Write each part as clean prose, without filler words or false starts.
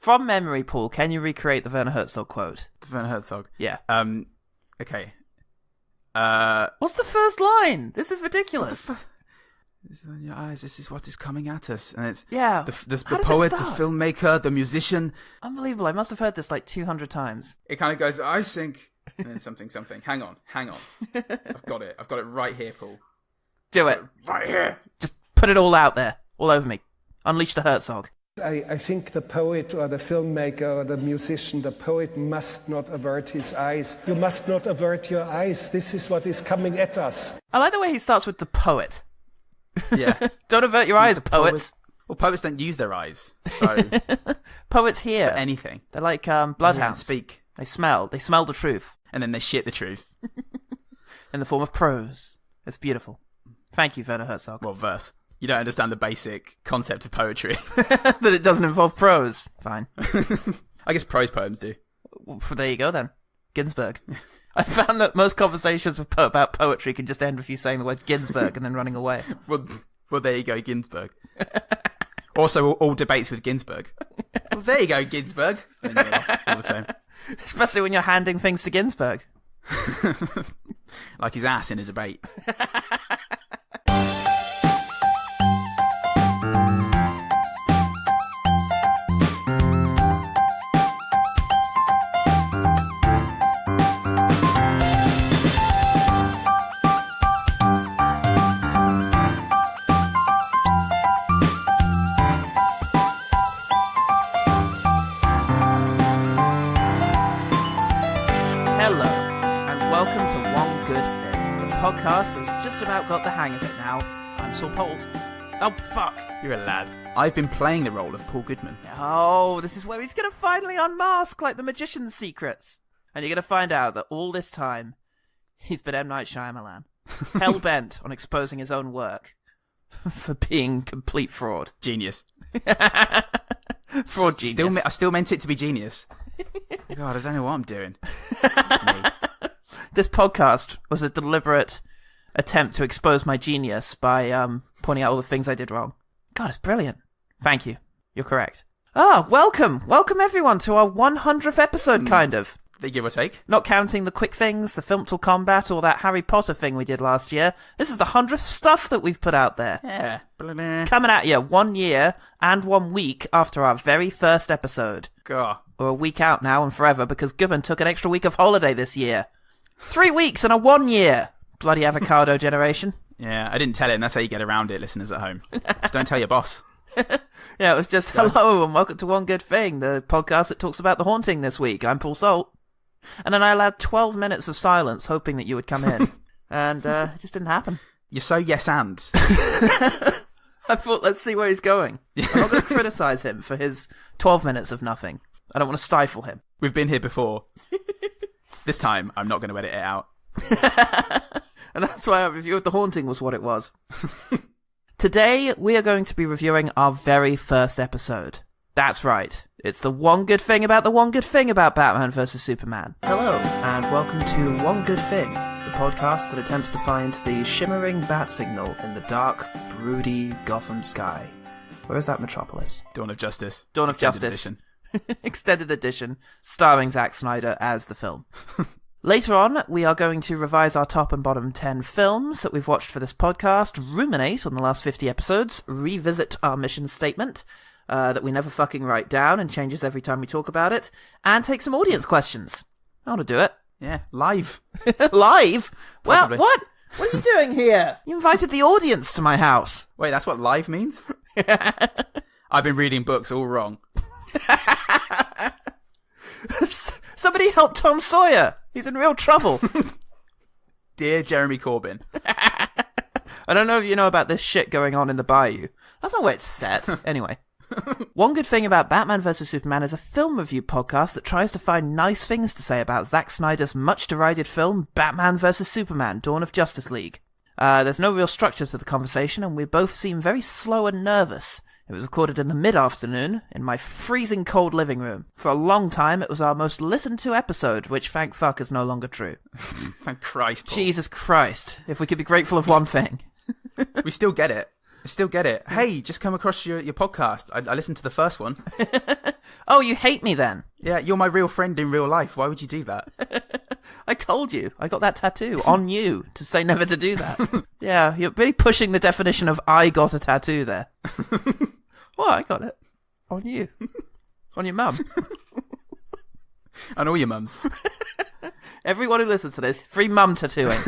From memory, Paul, can you recreate the Werner Herzog quote? The Werner Herzog? Yeah. Okay. What's the first line? This is ridiculous. This is in your eyes. This is what is coming at us. And it's the poet, the filmmaker, the musician. Unbelievable. I must have heard this like 200 times. It kind of goes, I think, and then something. Hang on. I've got it right here, Paul. Do it. Right here. Just put it all out there. All over me. Unleash the Herzog. I think the poet or the filmmaker or the musician, the poet must not avert his eyes. You must not avert your eyes. This is what is coming at us. I like the way he starts with the poet. Yeah. Don't avert your eyes, poets. Well, poets don't use their eyes, so... Poets hear. For anything. They're like bloodhounds. They speak. They smell the truth. And then they shit the truth. In the form of prose. It's beautiful. Thank you, Werner Herzog. Well, verse. You don't understand the basic concept of poetry. That it doesn't involve prose. Fine. I guess prose poems do. Well, there you go, then. Ginsberg. I found that most conversations about poetry can just end with you saying the word Ginsberg and then running away. Well, there you go, Ginsberg. Also, all debates with Ginsberg. Well, there you go, Ginsberg. And then you're off, all the same. Especially when you're handing things to Ginsberg. Like his ass in a debate. Podcast that's just about got the hang of it now. I'm Saul Pold. Oh, fuck. You're a lad. I've been playing the role of Paul Goodman. Oh, this is where he's going to finally unmask like the magician's secrets. And you're going to find out that all this time, he's been M. Night Shyamalan. Hell-bent on exposing his own work for being complete fraud. Genius. Fraud genius. I still meant it to be genius. God, I don't know what I'm doing. This podcast was a deliberate attempt to expose my genius by pointing out all the things I did wrong. God, it's brilliant. Thank you. You're correct. Welcome. Welcome, everyone, to our 100th episode, kind of. They give or take. Not counting the quick things, the film till combat, or that Harry Potter thing we did last year. This is the 100th stuff that we've put out there. Yeah. Coming at you 1 year and 1 week after our very first episode. God. Or a week out now and forever, because Goodman took an extra week of holiday this year. 3 weeks and a 1 year. Bloody avocado generation. Yeah, I didn't tell it, and that's how you get around it, listeners at home. Just don't tell your boss. Yeah, it was just, hello and welcome to One Good Thing, the podcast that talks about the haunting this week. I'm Paul Salt. And then I allowed 12 minutes of silence, hoping that you would come in. And it just didn't happen. You're so yes and. I thought, let's see where he's going. I'm not going to criticize him for his 12 minutes of nothing. I don't want to stifle him. We've been here before. This time, I'm not going to edit it out. And that's why our review of The Haunting was what it was. Today, we are going to be reviewing our very first episode. That's right. It's the one good thing about the one good thing about Batman vs. Superman. Hello. And welcome to One Good Thing, the podcast that attempts to find the shimmering bat signal in the dark, broody Gotham sky. Where is that metropolis? Dawn of Justice. Dawn of Extended Justice. Edition. Extended edition, starring Zack Snyder as the film. Later on, we are going to revise our top and bottom 10 films that we've watched for this podcast, ruminate on the last 50 episodes, revisit our mission statement that we never fucking write down and changes every time we talk about it, and take some audience questions. I want to do it. Yeah, live. Live? Well, Possibly. what? What are you doing here? You invited the audience to my house. Wait, that's what live means? I've been reading books all wrong. Somebody help Tom Sawyer. He's in real trouble. Dear Jeremy Corbyn. I don't know if you know about this shit going on in the bayou. That's not where it's set. Anyway. One Good Thing About Batman vs. Superman is a film review podcast that tries to find nice things to say about Zack Snyder's much-derided film Batman vs. Superman, Dawn of Justice League. There's no real structure to the conversation, and we both seem very slow and nervous. It was recorded in the mid-afternoon, in my freezing cold living room. For a long time, it was our most listened to episode, which thank fuck is no longer true. Thank Christ, Paul. Jesus Christ. If we could be grateful of one thing. We still get it. I still get it. Hey, just come across your podcast. I listened to the first one. Oh, you hate me then? Yeah, you're my real friend in real life. Why would you do that? I told you. I got that tattoo on you to say never to do that. Yeah, you're really pushing the definition of I got a tattoo there. Well, I got it. On you. On your mum. And all your mums. Everyone who listens to this, free mum tattooing.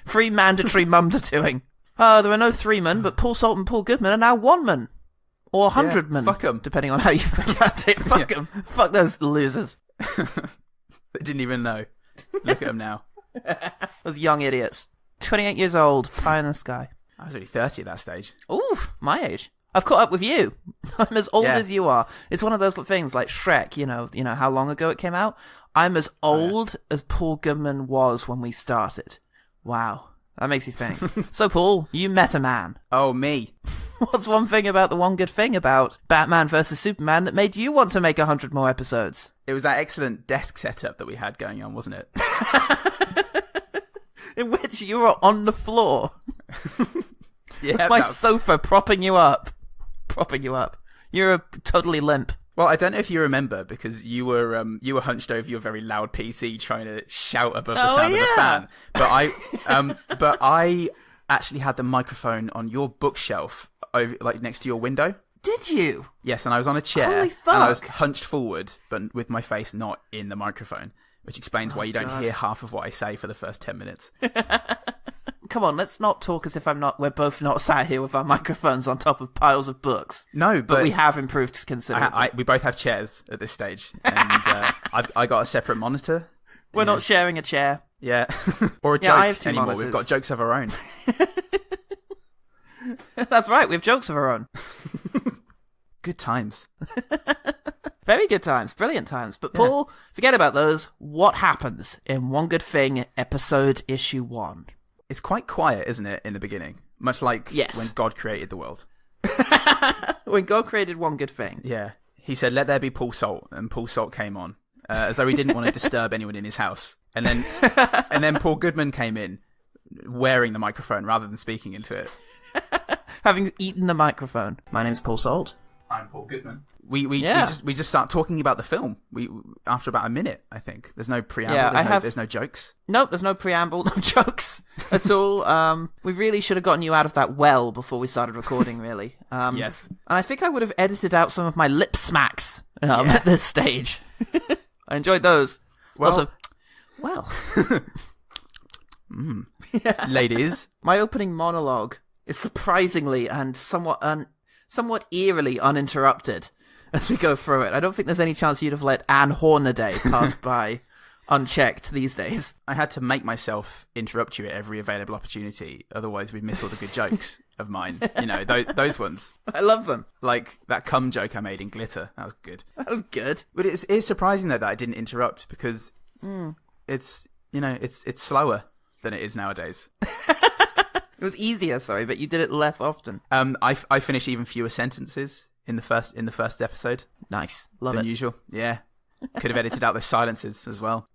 Free mandatory mum tattooing. There are no 3 men, but Paul Salt and Paul Goodman are now 1 man. Or 100 men. Fuck them. Depending on how you forget it. Fuck them. Fuck those losers. They didn't even know. Look at them now. Those young idiots. 28 years old, pie in the sky. I was only 30 at that stage. Oof, my age. I've caught up with you. I'm as old as you are. It's one of those things like Shrek, you know how long ago it came out? I'm as old as Paul Goodman was when we started. Wow. That makes you think. So, Paul, you met a man. Oh, me. What's one thing about the one good thing about Batman versus Superman that made you want to make 100 more episodes? It was that excellent desk setup that we had going on, wasn't it? In which you were on the floor. Yeah, My sofa propping you up. You're totally limp. Well, I don't know if you remember because you were hunched over your very loud PC trying to shout above the sound of the fan. But I actually had the microphone on your bookshelf over, like next to your window. Did you? Yes, and I was on a chair. Holy fuck. And I was hunched forward, but with my face not in the microphone, which explains why you don't hear half of what I say for the first 10 minutes. Come on, let's not talk as if we're both not sat here with our microphones on top of piles of books. No, but we have improved considerably. We both have chairs at this stage, and I got a separate monitor. We're not sharing a chair. Yeah, or a joke I have 2 anymore. monitors. We've got jokes of our own. That's right, we have jokes of our own. Good times. Very good times, brilliant times. But Paul, forget about those. What happens in One Good Thing, episode issue 1? It's quite quiet, isn't it, in the beginning? Much like when God created the world. When God created One Good Thing. Yeah. He said, let there be Paul Salt, and Paul Salt came on, as though he didn't want to disturb anyone in his house. And then Paul Goodman came in, wearing the microphone rather than speaking into it. Having eaten the microphone. My name's Paul Salt. I'm Paul Goodman. We just start talking about the film. We after about a minute, I think. There's no preamble. There's no jokes. Nope, there's no preamble, no jokes at all. We really should have gotten you out of that well before we started recording. Really. Yes. And I think I would have edited out some of my lip smacks at this stage. I enjoyed those. Well, ladies, my opening monologue is surprisingly and somewhat eerily uninterrupted as we go through it. I don't think there's any chance you'd have let Anne Hornaday pass by unchecked these days. I had to make myself interrupt you at every available opportunity, otherwise we'd miss all the good jokes of mine. You know, those ones. I love them. Like that cum joke I made in Glitter. That was good. That was good. But it's surprising though that I didn't interrupt because it's slower than it is nowadays. It was easier, sorry, but you did it less often. I finish even fewer sentences in the first episode. Nice, love than it. usual. Yeah, could have edited out the silences as well.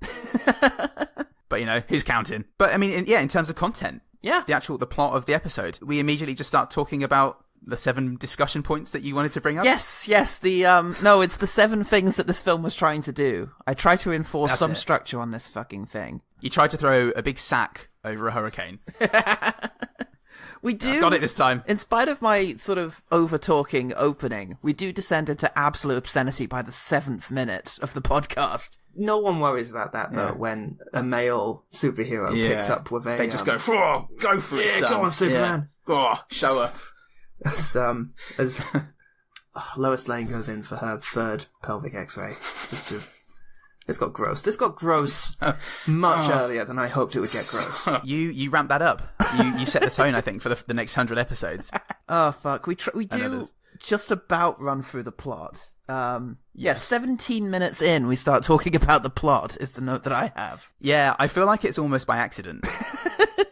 But who's counting? But I mean, in terms of content, the plot of the episode, we immediately just start talking about the 7 discussion points that you wanted to bring up. Yes. It's the 7 things that this film was trying to do. I try to enforce some structure on this fucking thing. You tried to throw a big sack over a hurricane. We do. Got it this time. In spite of my sort of over-talking opening, we do descend into absolute obscenity by the 7th minute of the podcast. No one worries about that, though, when a male superhero picks up with a... They just go for it, son. Go on, Superman. Yeah. Oh, show her. As Lois Lane goes in for her 3rd pelvic x-ray, This got gross. This got gross much earlier than I hoped it would get gross. You ramped that up. You set the tone, I think, for the next 100 episodes. Oh, fuck. We do just about run through the plot. 17 minutes in, we start talking about the plot, is the note that I have. Yeah, I feel like it's almost by accident.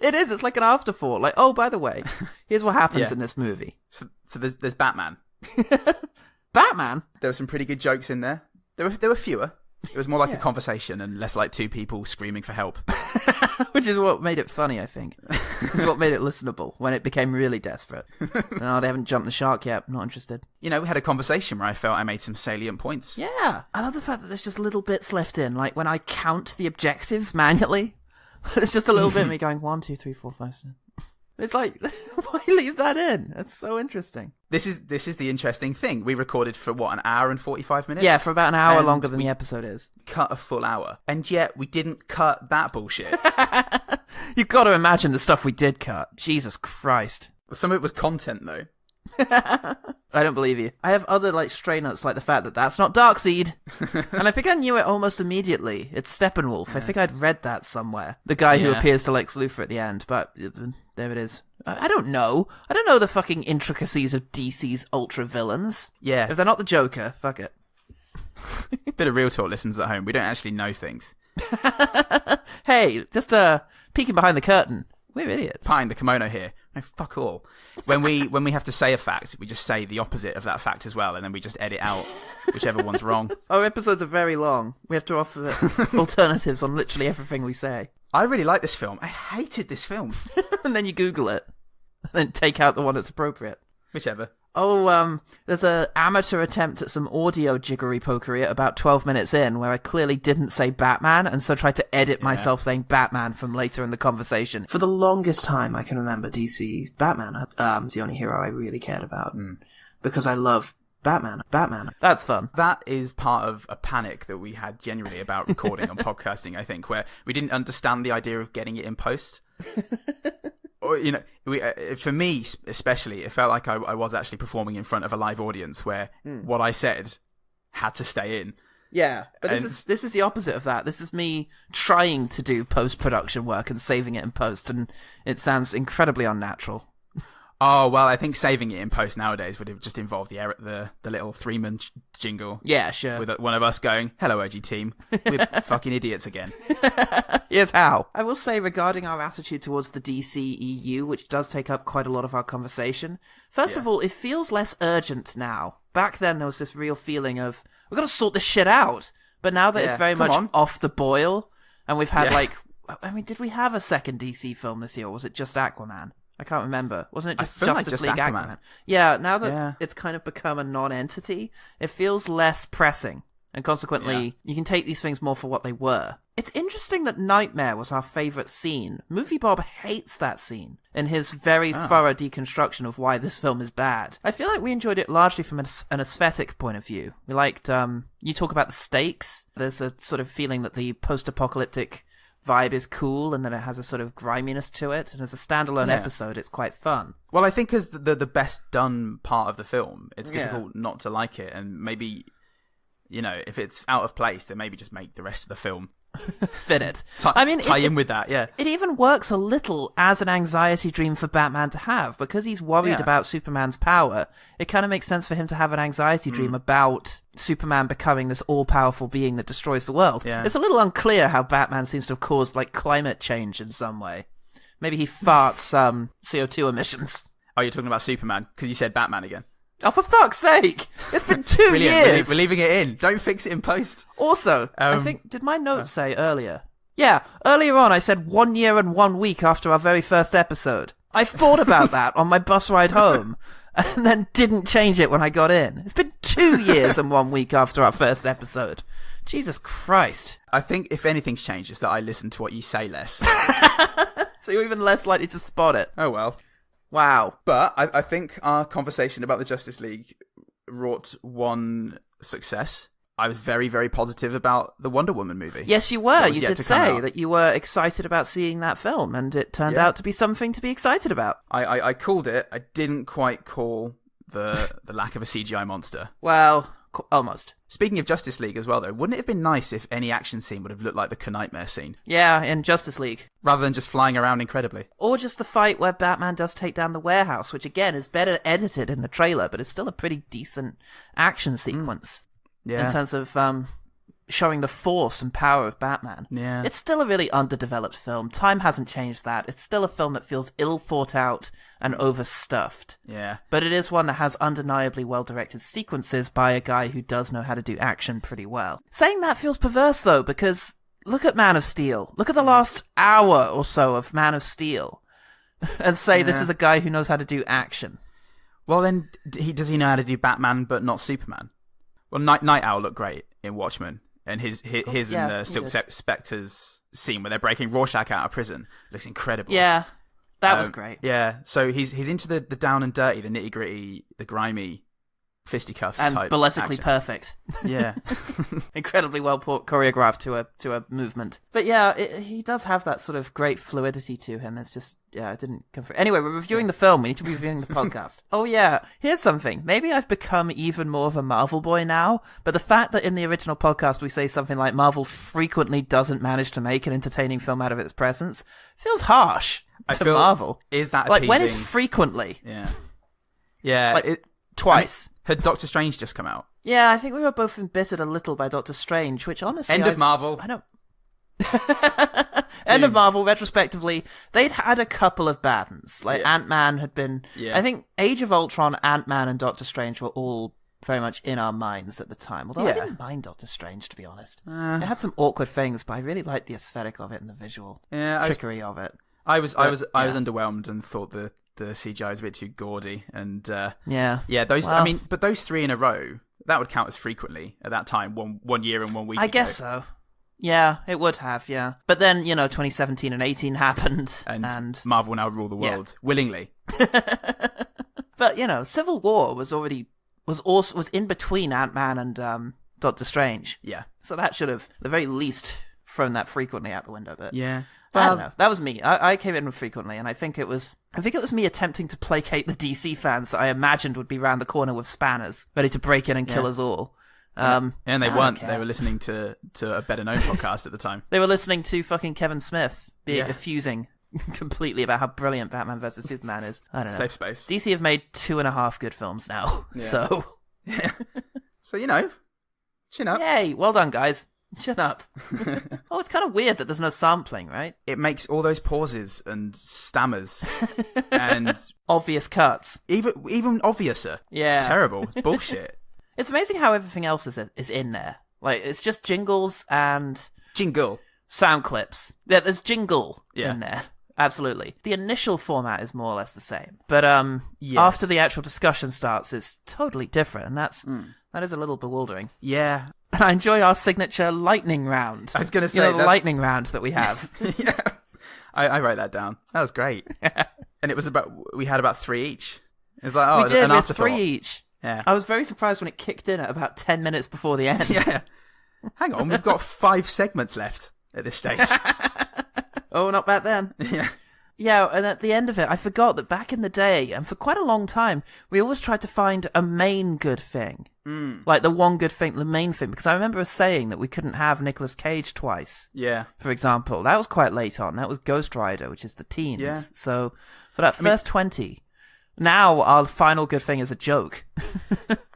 It is. It's like an afterthought. Like, oh, by the way, here's what happens in this movie. So there's Batman. Batman? There were some pretty good jokes in there. There were fewer. It was more like a conversation and less like two people screaming for help. Which is what made it funny, I think. It's what made it listenable when it became really desperate. No, they haven't jumped the shark yet. Not interested. You know, we had a conversation where I felt I made some salient points. Yeah. I love the fact that there's just little bits left in. Like when I count the objectives manually, it's just a little bit of me going 1, 2, 3, 4, 5, 6. It's like, why leave that in? That's so interesting. This is the interesting thing. We recorded for what, an hour and 45 minutes? Yeah, for about an hour longer than the episode is. Cut a full hour. And yet we didn't cut that bullshit. You've got to imagine the stuff we did cut. Jesus Christ. Some of it was content, though. I don't believe you. I have other stray notes, like the fact that that's not Darkseid. And I think I knew it almost immediately. It's Steppenwolf. Yeah. I think I'd read that somewhere. The guy who appears to Lex Luthor at the end, but there it is. I don't know. I don't know the fucking intricacies of DC's ultra villains. Yeah. If they're not the Joker, fuck it. Bit of real talk, listeners at home. We don't actually know things. Hey, just peeking behind the curtain. We're idiots. Behind the kimono here. No, fuck all. When we have to say a fact, we just say the opposite of that fact as well, and then we just edit out whichever one's wrong. Our episodes are very long. We have to offer alternatives on literally everything we say. I really like this film. I hated this film. And then you Google it. And then take out the one that's appropriate. Whichever. Oh, there's an amateur attempt at some audio jiggery-pokery at about 12 minutes in, where I clearly didn't say Batman, and so tried to edit myself saying Batman from later in the conversation. For the longest time, I can remember DC Batman is the only hero I really cared about. Because I love Batman. That's fun. That is part of a panic that we had generally about recording on podcasting, I think, where we didn't understand the idea of getting it in post. Or, you know, for me especially, it felt like I was actually performing in front of a live audience where what I said had to stay in. Yeah, but this is the opposite of that. This is me trying to do post-production work and saving it in post, and it sounds incredibly unnatural. Oh, well, I think saving it in post nowadays would have just involved the little 3-man jingle. Yeah, sure. With one of us going, "Hello, OG team. We're fucking idiots again." Here's how. I will say regarding our attitude towards the DCEU, which does take up quite a lot of our conversation, first of all, it feels less urgent now. Back then, there was this real feeling of, we've got to sort this shit out. But now that it's very much off the boil, and we've had did we have a second DC film this year, or was it just Aquaman? I can't remember. Wasn't it just Justice League Aquaman? Yeah, now that it's kind of become a non-entity, it feels less pressing. And consequently, you can take these things more for what they were. It's interesting that Nightmare was our favourite scene. Movie Bob hates that scene in his very thorough deconstruction of why this film is bad. I feel like we enjoyed it largely from an aesthetic point of view. We liked, you talk about the stakes. There's a sort of feeling that the post-apocalyptic vibe is cool and that it has a sort of griminess to it, and as a standalone episode it's quite fun. Well, I think as the best done part of the film, it's difficult not to like it, and maybe, you know, if it's out of place, then maybe just make the rest of the film fit it. Tie in with that. It even works a little as an anxiety dream for Batman to have, because he's worried about Superman's power. It kind of makes sense for him to have an anxiety dream about Superman becoming this all-powerful being that destroys the world. It's a little unclear how Batman seems to have caused climate change in some way. Maybe he farts CO2 emissions. Oh, you're talking about Superman because you said Batman again. Oh, for fuck's sake! It's been 2 years! We're leaving it in. Don't fix it in post. Also, I think, did my note say earlier? Yeah, earlier on I said 1 year and 1 week after our very first episode. I thought about that on my bus ride home, and then didn't change it when I got in. It's been 2 years and 1 week after our first episode. Jesus Christ. I think if anything's changed, it's that I listen to what you say less. So you're even less likely to spot it. Oh well. Wow. But I think our conversation about the Justice League wrought one success. I was very, very positive about the Wonder Woman movie. Yes, you were. You did say that you were excited about seeing that film, and it turned out to be something to be excited about. I called it. I didn't quite call the lack of a CGI monster. Well, almost. Speaking of Justice League as well, though, wouldn't it have been nice if any action scene would have looked like the Nightmare scene? Yeah, in Justice League. Rather than just flying around incredibly. Or just the fight where Batman does take down the warehouse, which again is better edited in the trailer, but it's still a pretty decent action sequence. Yeah. In terms of showing the force and power of Batman. Yeah. It's still a really underdeveloped film. Time hasn't changed that. It's still a film that feels ill thought out and overstuffed. Yeah. But it is one that has undeniably well-directed sequences by a guy who does know how to do action pretty well. Saying that feels perverse, though, because look at Man of Steel. Look at the last hour or so of Man of Steel. And say this is a guy who knows how to do action. Well, then, does he know how to do Batman but not Superman? Well, Night Owl looked great in Watchmen. And his and Silk Spectre's scene where they're breaking Rorschach out of prison looks incredible. Yeah, that was great. Yeah, so he's into the down and dirty, the nitty gritty, the grimy fisticuffs and type ballistically action. perfect. Yeah, incredibly well choreographed to a movement. But yeah, he does have that sort of great fluidity to him. It's just it didn't come through. Anyway, we're reviewing the film. We need to be reviewing the podcast. Oh yeah, here's something. Maybe I've become even more of a Marvel boy now. But the fact that in the original podcast we say something like Marvel frequently doesn't manage to make an entertaining film out of its presence feels harsh to Marvel. Is that like appeasing? when is frequently? Yeah. Like, twice. Had Doctor Strange just come out? Yeah, I think we were both embittered a little by Doctor Strange, which honestly... End of Marvel. I don't... End of Marvel, retrospectively, they'd had a couple of bad ones. Like, Ant-Man had been... Yeah. I think Age of Ultron, Ant-Man, and Doctor Strange were all very much in our minds at the time. Although I didn't mind Doctor Strange, to be honest. It had some awkward things, but I really liked the aesthetic of it and the visual trickery of it. I was underwhelmed and thought the CGI was a bit too gaudy, and those. Well, I mean, but those three in a row, that would count as frequently at that time, one year and 1 week. I guess so. Yeah, it would have. Yeah, but then 2017 and 18 happened, and Marvel now rule the world willingly. But Civil War was in between Ant-Man and Doctor Strange. Yeah, so that should have, at the very least, thrown that frequently out the window. But yeah. Well, I don't know. That was me. I came in frequently, and I think it was me attempting to placate the DC fans that I imagined would be round the corner with spanners, ready to break in and kill us all. And they weren't. They were listening to a better known podcast at the time. They were listening to fucking Kevin Smith being effusing completely about how brilliant Batman vs Superman is. I don't know. Safe space. DC have made 2.5 good films now, so so chin up. Yay! Well done, guys. Shut up. It's kind of weird that there's no sampling, right? It makes all those pauses and stammers and obvious cuts. Even obviouser. Yeah. It's terrible. It's bullshit. It's amazing how everything else is in there. Like, it's just jingles and... sound clips. Yeah, there's jingle in there. Absolutely. The initial format is more or less the same. But after the actual discussion starts, it's totally different. And that is a little bewildering. Yeah. And I enjoy our signature lightning round. I was going to say... the lightning round that we have. Yeah. I wrote that down. That was great. And it was we had about 3 each. It was like, we did, an afterthought. 3 each. Yeah. I was very surprised when it kicked in at about 10 minutes before the end. Yeah. Hang on, we've got 5 segments left at this stage. Oh, not back then. Yeah. Yeah, and at the end of it, I forgot that back in the day, and for quite a long time, we always tried to find a main good thing. Like the one good thing, the main thing. Because I remember us saying that we couldn't have Nicolas Cage twice. Yeah. For example. That was quite late on. That was Ghost Rider, which is the teens. Yeah. So, for that first 20, now our final good thing is a joke.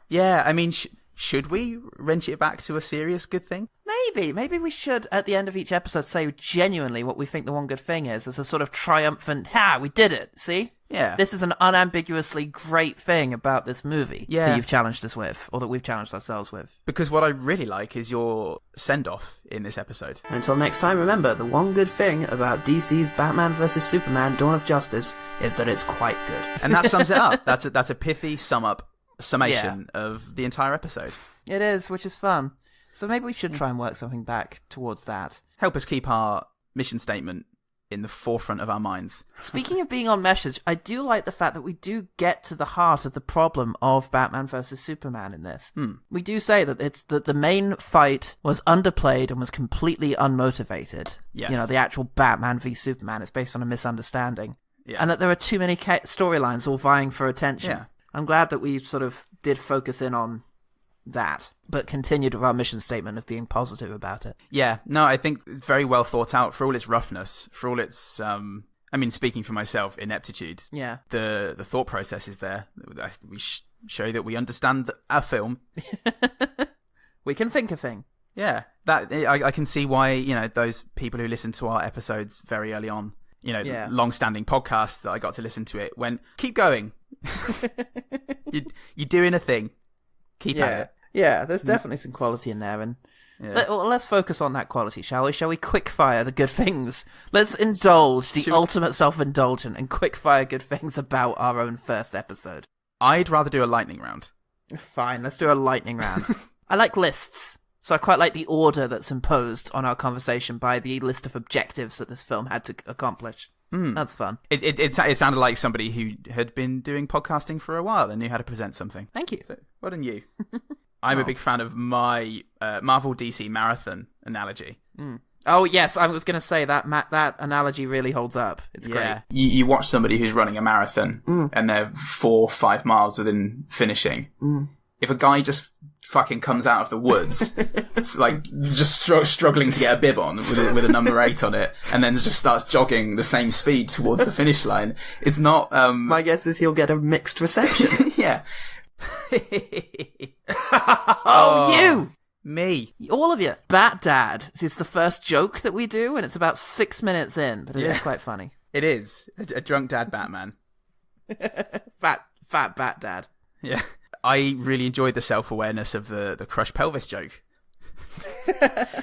Yeah, I mean, should we wrench it back to a serious good thing? Maybe we should, at the end of each episode, say genuinely what we think the one good thing is, as a sort of triumphant, we did it, see? Yeah. This is an unambiguously great thing about this movie that you've challenged us with, or that we've challenged ourselves with. Because what I really like is your send-off in this episode. And until next time, remember, the one good thing about DC's Batman vs Superman Dawn of Justice is that it's quite good. And that sums it up. That's a pithy summation of the entire episode. It is, which is fun. So maybe we should try and work something back towards that. Help us keep our mission statement in the forefront of our minds. Speaking of being on message, I do like the fact that we do get to the heart of the problem of Batman vs Superman in this. We do say that it's that the main fight was underplayed and was completely unmotivated. Yes. The actual Batman v Superman is based on a misunderstanding. Yeah. And that there are too many storylines all vying for attention. Yeah. I'm glad that we sort of did focus in on that, but continued with our mission statement of being positive about it. Yeah, no, I think it's very well thought out for all its roughness, for all its, speaking for myself, ineptitude. Yeah. The thought process is there. We show that we understand our film. We can think a thing. Yeah, that I can see why, those people who listen to our episodes very early on, long-standing podcasts that I got to listen to it, went, keep going. You're doing a thing. Keep at it. Yeah, there's definitely some quality in there, and let's focus on that quality, shall we? Shall we quickfire the good things? Let's indulge the ultimate self-indulgent and quickfire good things about our own first episode. I'd rather do a lightning round. Fine, let's do a lightning round. I like lists, so I quite like the order that's imposed on our conversation by the list of objectives that this film had to accomplish. That's fun. It sounded like somebody who had been doing podcasting for a while and knew how to present something. Thank you. So, well done you. I'm a big fan of my Marvel DC marathon analogy. Oh, yes, I was going to say that analogy really holds up. It's great. You watch somebody who's running a marathon and they're 4-5 miles within finishing. If a guy just fucking comes out of the woods, like just struggling to get a bib on with a number 8 on it, and then just starts jogging the same speed towards the finish line, it's not... My guess is he'll get a mixed reception. Yeah. You! Me. All of you. Bat Dad. It's the first joke that we do, and it's about 6 minutes in, but it is quite funny. It is. A drunk dad Batman. Fat Bat Dad. Yeah. I really enjoyed the self-awareness of the crushed pelvis joke.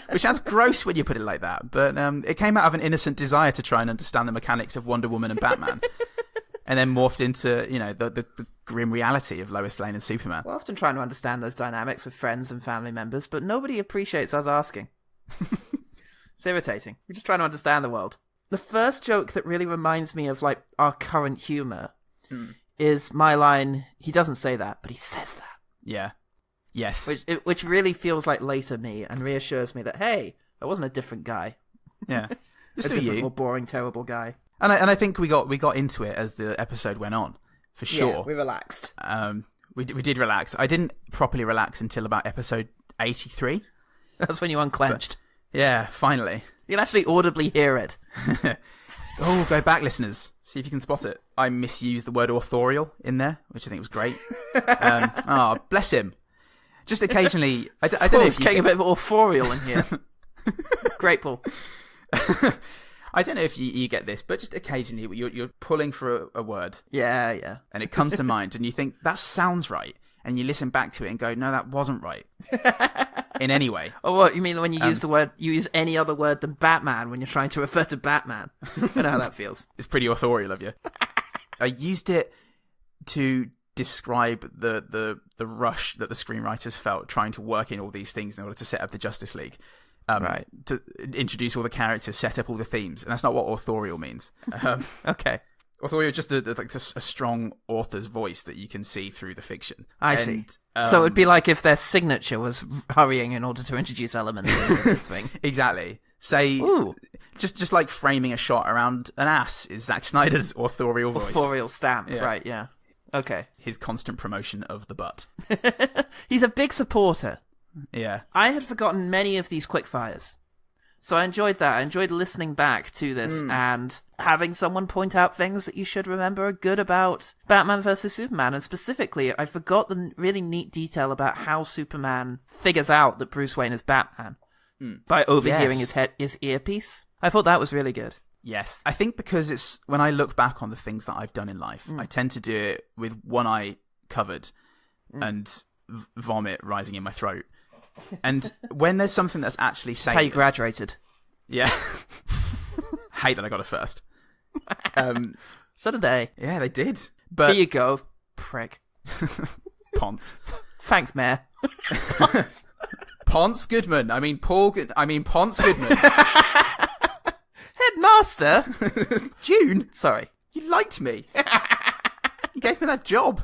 Which sounds gross when you put it like that, but it came out of an innocent desire to try and understand the mechanics of Wonder Woman and Batman. And then morphed into, the grim reality of Lois Lane and Superman. We're often trying to understand those dynamics with friends and family members, but nobody appreciates us asking. It's irritating. We're just trying to understand the world. The first joke that really reminds me of, like, our current humour is my line, he doesn't say that, but he says that. Yeah. Yes. Which really feels like later me and reassures me that, hey, I wasn't a different guy. Yeah. A different, more boring, terrible guy. And I think we got into it as the episode went on, for sure. Yeah, we relaxed. We did relax. I didn't properly relax until about episode 83. That's when you unclenched. Yeah, finally. You can actually audibly hear it. Oh, go back, listeners. See if you can spot it. I misused the word authorial in there, which I think was great. Bless him. Just occasionally... I don't know if it's getting a bit of authorial in here. Grateful. I don't know if you get this, but just occasionally you're pulling for a word. Yeah. And it comes to mind, and you think, that sounds right. And you listen back to it and go, no, that wasn't right. In any way. Oh, what? You mean when you use the word, you use any other word than Batman when you're trying to refer to Batman? I know how that feels. It's pretty authorial of you. I used it to describe the rush that the screenwriters felt trying to work in all these things in order to set up the Justice League. Right. To introduce all the characters, set up all the themes. And that's not what authorial means. Okay. Authorial is just a strong author's voice that you can see through the fiction. I see. So it would be like if their signature was hurrying in order to introduce elements into the thing. Exactly. Say, just like framing a shot around an ass is Zack Snyder's authorial voice. Authorial stamp, right, yeah. Okay. His constant promotion of the butt. He's a big supporter. Yeah. I had forgotten many of these quickfires. So I enjoyed that. I enjoyed listening back to this and having someone point out things that you should remember are good about Batman vs. Superman. And specifically, I forgot the really neat detail about how Superman figures out that Bruce Wayne is Batman by overhearing his earpiece. I thought that was really good. Yes. I think because it's when I look back on the things that I've done in life, I tend to do it with one eye covered and vomit rising in my throat. And when there's something that's actually saying... How you graduated. Yeah. Hate that I got it first. So did they. Yeah, they did. But here you go, prick. Ponce. Thanks, Mayor. Ponce Goodman. Ponce Goodman. Headmaster? June. Sorry. You liked me. You gave me that job.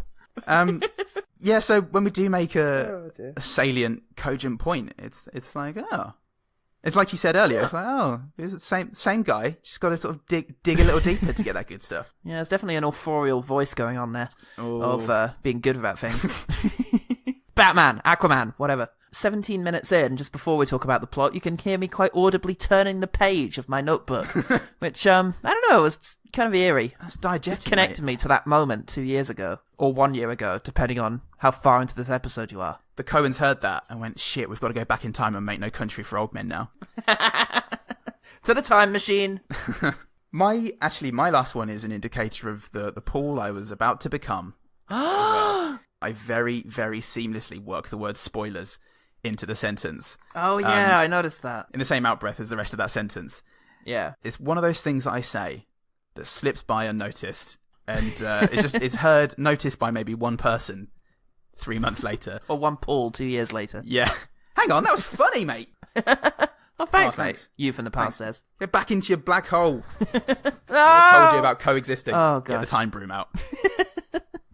Yeah, so when we do make a salient, cogent point, it's like, it's like you said earlier. It's like, it's the same guy. Just got to sort of dig a little deeper to get that good stuff. Yeah, there's definitely an authorial voice going on there of being good about things. Batman, Aquaman, whatever. 17 minutes in, just before we talk about the plot, you can hear me quite audibly turning the page of my notebook, which, I don't know, was kind of eerie. That's diegetic, It connected me to that moment 2 years ago. or 1 year ago, depending on how far into this episode you are. The Coens heard that and went, shit, we've got to go back in time and make No Country for Old Men now. To the time machine. My last one is an indicator of the Paul I was about to become. I very, very seamlessly work the word spoilers into the sentence. Oh, yeah, I noticed that. In the same outbreath as the rest of that sentence. Yeah. It's one of those things that I say that slips by unnoticed. And it's noticed by maybe one person 3 months later. Or one Paul 2 years later. Yeah. Hang on, that was funny, mate. Oh, thanks, mate. You from the past says. Get back into your black hole. I told you about coexisting. Oh, God. Get the time broom out.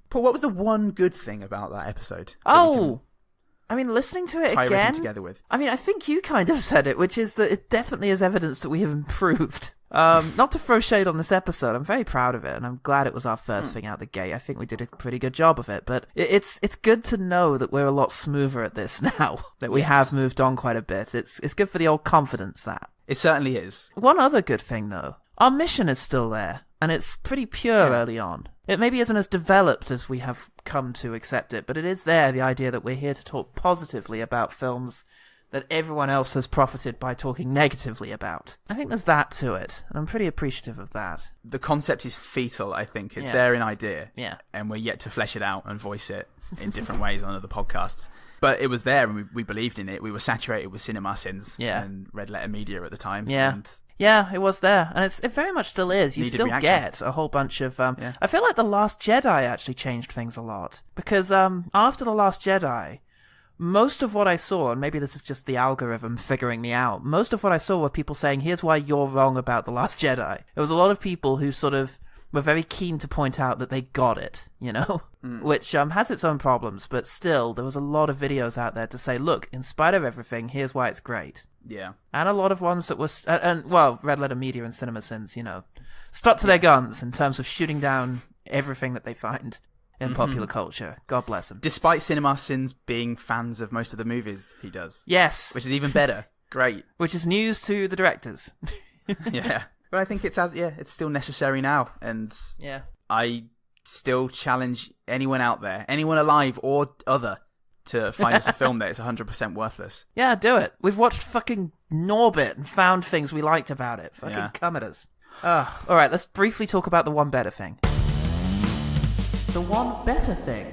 Paul, what was the one good thing about that episode? I mean, listening to it tie again. everything together with. I mean, I think you kind of said it, which is that it definitely is evidence that we have improved. Not to throw shade on this episode, I'm very proud of it, and I'm glad it was our first thing out the gate. I think we did a pretty good job of it, but it's good to know that we're a lot smoother at this now, that we have moved on quite a bit. It's good for the old confidence, that. It certainly is. One other good thing, though. Our mission is still there, and it's pretty pure early on. It maybe isn't as developed as we have come to accept it, but it is there, the idea that we're here to talk positively about films that everyone else has profited by talking negatively about. I think there's that to it, and I'm pretty appreciative of that. The concept is fetal, I think. It's there in idea. Yeah. And we're yet to flesh it out and voice it in different ways on other podcasts. But it was there, and we believed in it. We were saturated with cinema sins and red letter media at the time. Yeah. And yeah, it was there, and it very much still is. You still get a whole bunch of... I feel like The Last Jedi actually changed things a lot, because after The Last Jedi, most of what I saw, and maybe this is just the algorithm figuring me out, most of what I saw were people saying, here's why you're wrong about The Last Jedi. There was a lot of people who sort of were very keen to point out that they got it, you know? Which has its own problems, but still, there was a lot of videos out there to say, look, in spite of everything, here's why it's great. Yeah. And a lot of ones that were... Red Letter Media and Cinema Sins, you know, stuck to their guns in terms of shooting down everything that they find in popular culture. God bless them. Despite Cinema Sins being fans of most of the movies he does. Yes. Which is even better. Great. Which is news to the directors. Yeah. But I think it's still necessary now. And I still challenge anyone out there, anyone alive or other, to find us a film that is 100% worthless. Yeah, do it. We've watched fucking Norbit and found things we liked about it. Fucking come at us. Alright, let's briefly talk about the one better thing. The one better thing?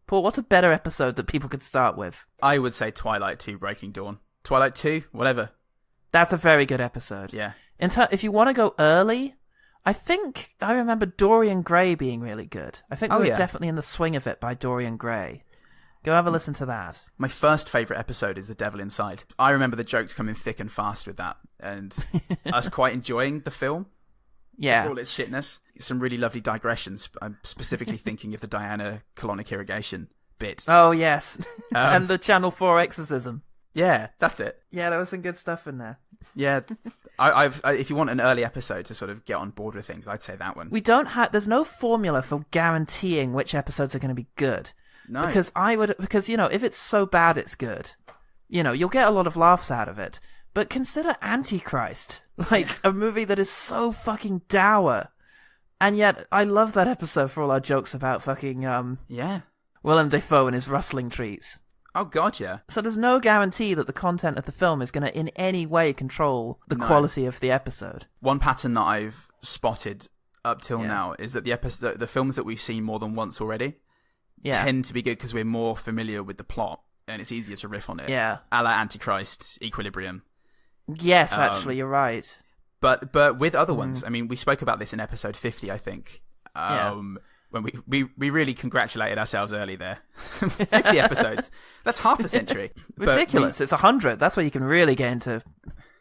Paul, what's a better episode that people could start with? I would say Twilight 2 Breaking Dawn. Twilight 2, whatever. That's a very good episode. Yeah. If you want to go early, I think I remember Dorian Gray being really good. I think we were definitely in the swing of it by Dorian Gray. Go have a listen to that. My first favourite episode is The Devil Inside. I remember the jokes coming thick and fast with that, and us quite enjoying the film. Yeah. For all its shitness. Some really lovely digressions. I'm specifically thinking of the Diana colonic irrigation bit. Oh, yes. And the Channel 4 exorcism. Yeah, that's it. Yeah, there was some good stuff in there. Yeah, if you want an early episode to sort of get on board with things, I'd say that one. There's no formula for guaranteeing which episodes are going to be good. No. Because if it's so bad it's good, you'll get a lot of laughs out of it. But consider Antichrist, a movie that is so fucking dour. And yet, I love that episode for all our jokes about fucking, Willem Dafoe and his rustling trees. Oh, God, yeah. So there's no guarantee that the content of the film is going to in any way control the quality of the episode. One pattern that I've spotted up till now is that the films that we've seen more than once already tend to be good because we're more familiar with the plot and it's easier to riff on it. Yeah. A la Antichrist, Equilibrium. Yes, actually, you're right. But with other ones, I mean, we spoke about this in episode 50, I think. When we really congratulated ourselves early there. 50 episodes. That's half a century. Ridiculous. It's 100. That's where you can really get into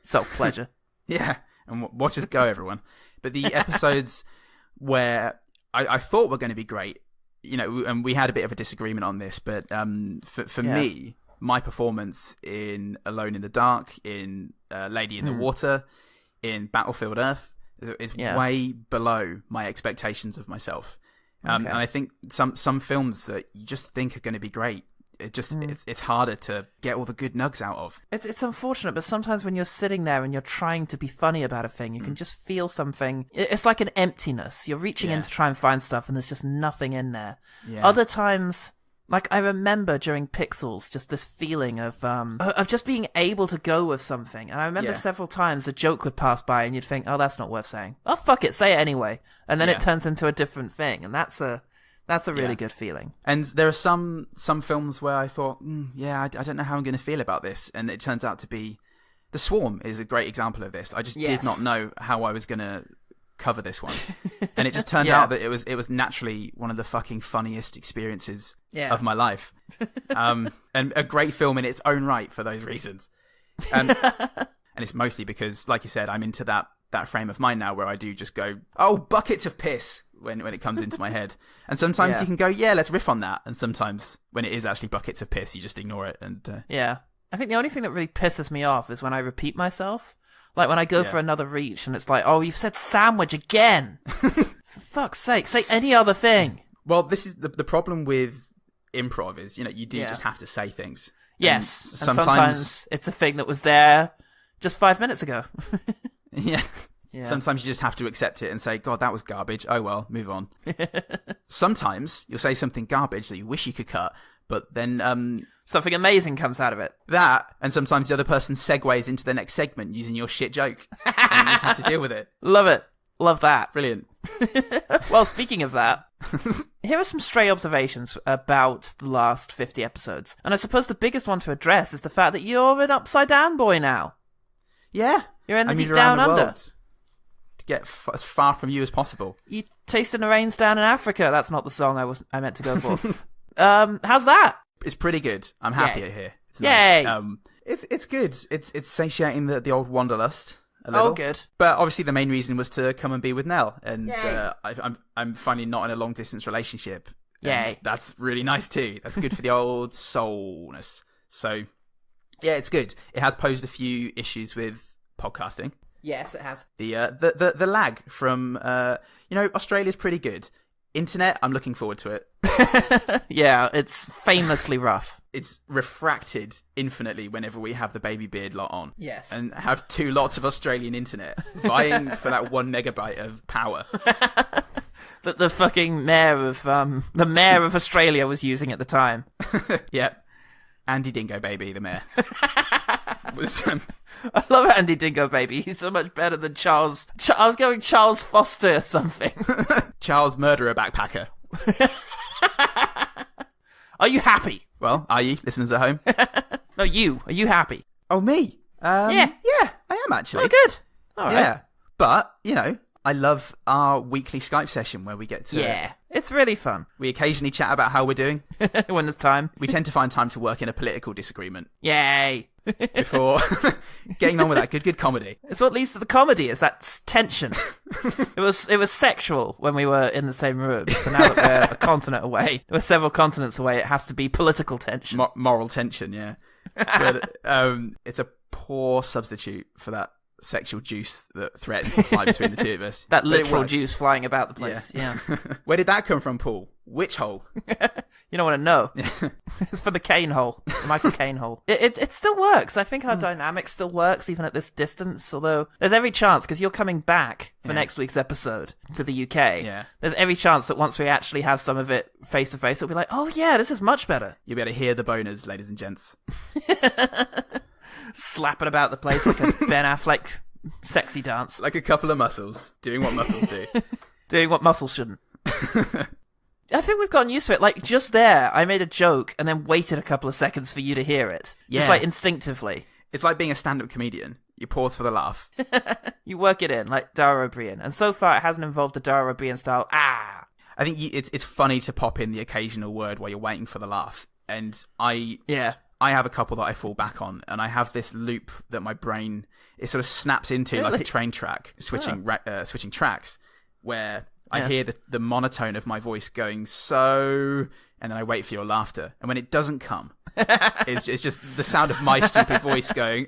self-pleasure. Yeah. And watch us go, everyone. But the episodes where I thought were going to be great, and we had a bit of a disagreement on this, but for me, my performance in Alone in the Dark, in Lady in the Water, in Battlefield Earth is way below my expectations of myself. And I think some films that you just think are going to be great, it's harder to get all the good nugs out of. It's unfortunate, but sometimes when you're sitting there and you're trying to be funny about a thing, you can just feel something. It's like an emptiness. You're reaching in to try and find stuff, and there's just nothing in there. Yeah. Other times, like I remember during Pixels, just this feeling of just being able to go with something. And I remember several times a joke would pass by, and you'd think, "Oh, that's not worth saying. Oh, fuck it, say it anyway." And then it turns into a different thing, and that's a really good feeling. And there are some films where I thought, I don't know how I'm going to feel about this. And it turns out to be... The Swarm is a great example of this. I just did not know how I was going to cover this one. And it just turned out that it was naturally one of the fucking funniest experiences of my life. And a great film in its own right for those reasons. And it's mostly because, like you said, I'm into that frame of mind now where I do just go, oh, buckets of piss when it comes into my head. And sometimes you can go, yeah, let's riff on that. And sometimes when it is actually buckets of piss, you just ignore it. And I think the only thing that really pisses me off is when I repeat myself. Like when I go for another reach and it's like, oh, you've said sandwich again. For fuck's sake, say any other thing. Well, this is the problem with improv is, you do just have to say things. Yes. And sometimes it's a thing that was there just 5 minutes ago. Yeah. Sometimes you just have to accept it and say, God, that was garbage. Oh, well, move on. Sometimes you'll say something garbage that you wish you could cut, but then... something amazing comes out of it. That, and sometimes the other person segues into the next segment using your shit joke. And you just have to deal with it. Love it. Love that. Brilliant. Well, speaking of that, here are some stray observations about the last 50 episodes. And I suppose the biggest one to address is the fact that you're an upside down boy now. Yeah. You're in the deep down under. To get as far from you as possible. You tasting the rains down in Africa. That's not the song I meant to go for. How's that? It's pretty good. I'm happier here. It's Yay! Nice. It's good. It's satiating the old wanderlust a little. Oh, good. But obviously the main reason was to come and be with Nell, and I'm finally not in a long distance relationship. Yay! That's really nice too. That's good for the old soulness. So yeah, it's good. It has posed a few issues with podcasting. Yes, it has. The lag from Australia's pretty good. Internet, I'm looking forward to it. Yeah, it's famously rough. It's refracted infinitely whenever we have the baby beard lot on. Yes. And have 2 lots of Australian internet vying for that 1 megabyte of power. That the fucking mayor of Australia was using at the time. Yeah. Andy Dingobaby, the mayor. I love Andy Dingobaby. He's so much better than Charles. I was going Charles Foster or something. Charles Murderer Backpacker. Are you happy? Well, are you, listeners at home? No, you. Are you happy? Oh, me? Yeah, I am actually. Oh, good. All right. Yeah, but I love our weekly Skype session where we get to... Yeah, it's really fun. We occasionally chat about how we're doing. When there's time. We tend to find time to work in a political disagreement. Yay! Before getting on with that good comedy. It's what leads to the comedy, is that tension. It was sexual when we were in the same room, so now that we're a continent away, we're several continents away, it has to be political tension. Moral tension, yeah. But it's a poor substitute for that sexual juice that threatened to fly between the two of us. That literal juice flying about the place. Yeah. Where did that come from, Paul? Which hole? You don't want to know. It's for the Caine hole, the Michael Caine hole. It still works. I think our dynamic still works even at this distance, although there's every chance, because you're coming back for next week's episode to the UK. Yeah. There's every chance that once we actually have some of it face to face, it'll be like, oh yeah, this is much better. You'll be able to hear the boners, ladies and gents. Slapping about the place like a Ben Affleck sexy dance. Like a couple of muscles, doing what muscles do. Doing what muscles shouldn't. I think we've gotten used to it. Like, just there, I made a joke and then waited a couple of seconds for you to hear it. Yeah. Just like instinctively. It's like being a stand-up comedian. You pause for the laugh. You work it in, like Dara O'Brien. And so far, it hasn't involved a Dara O'Brien style, ah. I think it's funny to pop in the occasional word while you're waiting for the laugh. And I have a couple that I fall back on, and I have this loop that my brain, it sort of snaps into like a train track, switching tracks, where I hear the monotone of my voice going so, and then I wait for your laughter. And when it doesn't come, it's just the sound of my stupid voice going,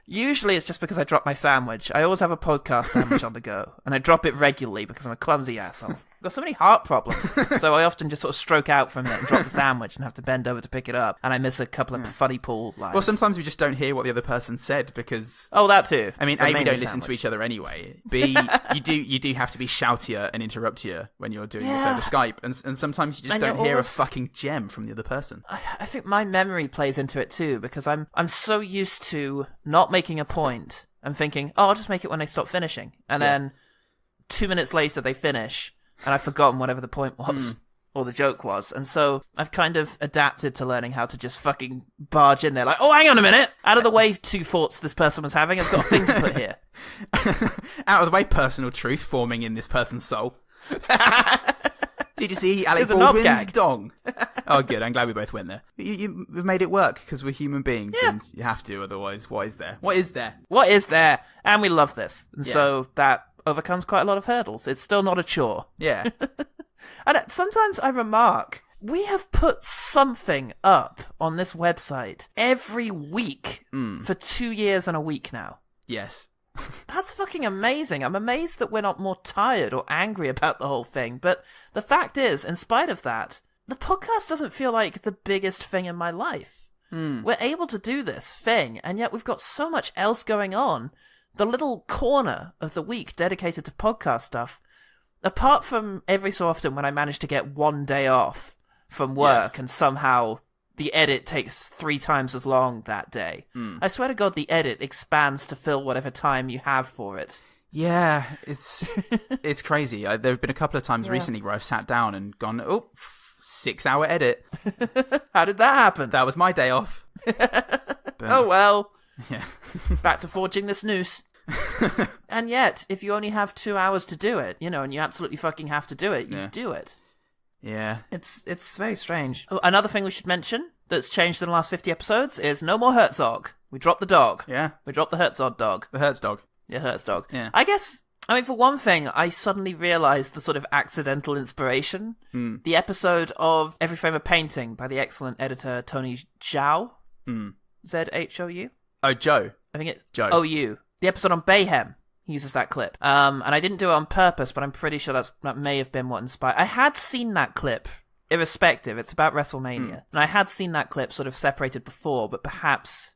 Usually it's just because I drop my sandwich. I always have a podcast sandwich on the go, and I drop it regularly because I'm a clumsy asshole. I've got so many heart problems, so I often just sort of stroke out from it and drop the sandwich and have to bend over to pick it up, and I miss a couple of funny pool lines. Well, sometimes we just don't hear what the other person said because... Oh, that too. I mean, A, we don't listen to each other anyway. B, you do have to be shoutier and interruptier when you're doing this over Skype, and sometimes you just don't hear a fucking gem from the other person. I think my memory plays into it too, because I'm so used to not making a point and thinking, oh, I'll just make it when they stop finishing, and then 2 minutes later they finish, and I've forgotten whatever the point was. Or the joke was. And so I've kind of adapted to learning how to just fucking barge in there like, oh, hang on a minute. Out of the way, 2 thoughts this person was having. I've got a thing to put here. Out of the way, personal truth forming in this person's soul. Did you see Alec Baldwin's dong? Oh, good. I'm glad we both went there. You've made it work because we're human beings and you have to. Otherwise, what is there? What is there? What is there? And we love this. And so that overcomes quite a lot of hurdles. It's still not a chore. Yeah. And sometimes I remark, we have put something up on this website every week for 2 years and a week now. Yes. That's fucking amazing. I'm amazed that we're not more tired or angry about the whole thing. But the fact is, in spite of that, the podcast doesn't feel like the biggest thing in my life. We're able to do this thing, and yet we've got so much else going on. The little corner of the week dedicated to podcast stuff, apart from every so often when I manage to get 1 day off from work and somehow the edit takes 3 times as long that day. I swear to God, the edit expands to fill whatever time you have for it. Yeah, it's crazy. There have been a couple of times recently where I've sat down and gone, 6-hour edit. How did that happen? That was my day off. Oh, well. Yeah. Back to forging this noose. And yet, if you only have 2 hours to do it, and you absolutely fucking have to do it, you do it. Yeah. It's very strange. Oh, another thing we should mention that's changed in the last 50 episodes is no more Herzdog. We dropped the dog. Yeah. We dropped the Herzdog dog. The Herzdog. Yeah, Herzdog. Yeah. I guess, for one thing, I suddenly realised the sort of accidental inspiration. The episode of Every Frame a Painting by the excellent editor Tony Zhao. Z-H-O-U? Oh, Joe. I think it's Joe. O-U. The episode on Bayhem. He uses that clip. And I didn't do it on purpose, but I'm pretty sure that may have been what inspired. I had seen that clip, irrespective. It's about WrestleMania. And I had seen that clip sort of separated before, but perhaps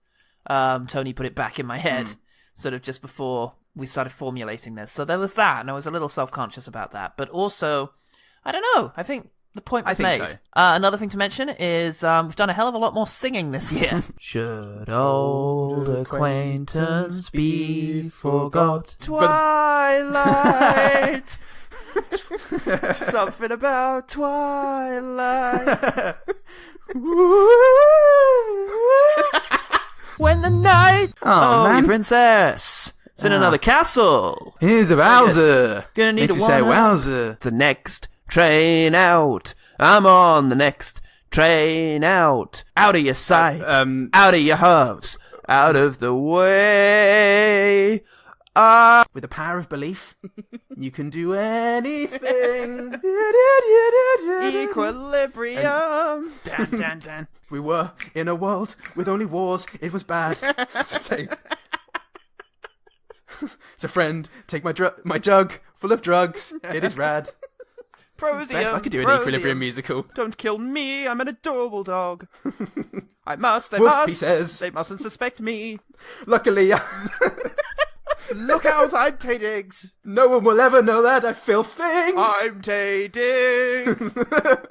Tony put it back in my head sort of just before we started formulating this. So there was that, and I was a little self-conscious about that. But also, I don't know. I think the point was made. So. Another thing to mention is we've done a hell of a lot more singing this year. Should old acquaintance be forgot? Twilight! Something about twilight. When the night... Oh, man. Princess! It's in another castle. Here's a wowzer. Gonna need Makes you say wowzer. The next train out. I'm on the next train out. Out of your sight. Out of your hooves. Out of the way. With the power of belief, you can do anything. Equilibrium. Dan, dan, dan. We were in a world with only wars. It was bad. So friend, take my jug full of drugs. It is rad. Prosium, best I could do an Equilibrium musical. Don't kill me, I'm an adorable dog. I must. Woof, he says. They mustn't suspect me. Luckily, Look out, I'm Tay Diggs. No one will ever know that I feel things. I'm Tay Diggs.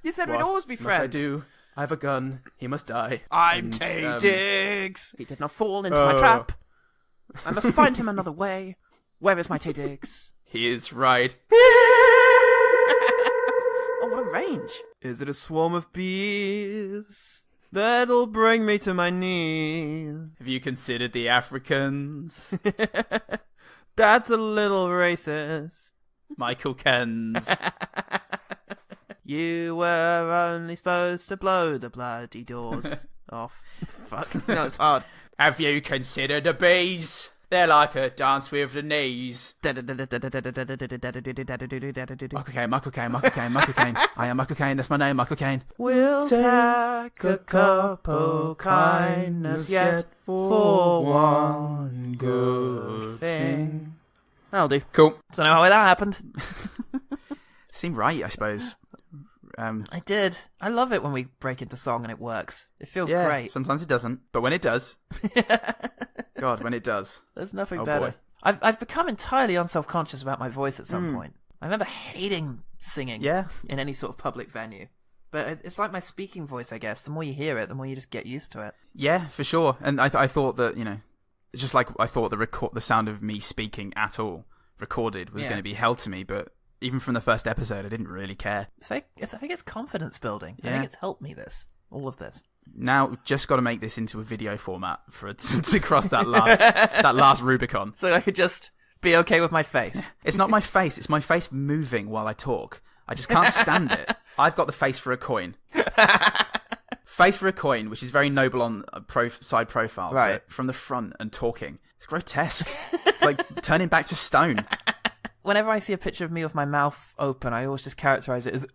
You said we'd always be friends. I do. I have a gun. He must die. I'm Tay Diggs. He did not fall into my trap. I must find him another way. Where is my Tay Diggs? He is right. Oh, what a range. Is it a swarm of bees that'll bring me to my knees? Have you considered the Africans? That's a little racist. Michael Kens. You were only supposed to blow the bloody doors off. Fuck. No, it's hard. Have you considered the bees? They're like a dance with the knees. Michael Caine. I am Michael Caine, that's my name, Michael Caine. We'll take a couple kindness yet for one good thing. That'll do. Cool. So now how that happened. Seemed right, I suppose. I did. I love it when we break into song and it works. It feels great. Sometimes it doesn't, but when it does, God, when it does, there's nothing better. Boy. I've become entirely unself-conscious about my voice at some point. I remember hating singing in any sort of public venue. But it's like my speaking voice, I guess. The more you hear it, the more you just get used to it. Yeah, for sure. And I thought that, just like I thought the sound of me speaking at all recorded was going to be hell to me, but even from the first episode, I didn't really care. I think it's confidence building. Yeah. I think it's helped me all of this. Now, just got to make this into a video format for it to cross that last Rubicon. So I could just be okay with my face. It's not my face. It's my face moving while I talk. I just can't stand it. I've got the face for a coin. Face for a coin, which is very noble on a side profile. Right. But from the front and talking, it's grotesque. It's like turning back to stone. Whenever I see a picture of me with my mouth open, I always just characterize it as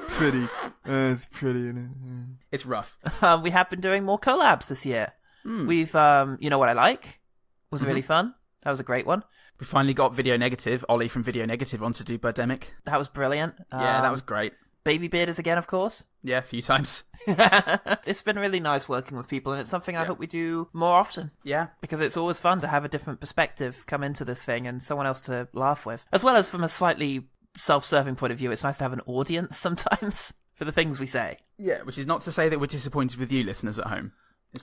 pretty. It's pretty. It's rough. We have been doing more collabs this year. We've, You Know What I Like was really fun. That was a great one. We finally got Video Negative, Ollie from Video Negative, on to do Birdemic. That was brilliant. Yeah, that was great. Baby Bearders again, of course. Yeah, a few times. It's been really nice working with people, and it's something I hope we do more often. Yeah. Because it's always fun to have a different perspective come into this thing and someone else to laugh with. As well as from a slightly self-serving point of view, it's nice to have an audience sometimes for the things we say. Yeah, which is not to say that we're disappointed with you, listeners at home.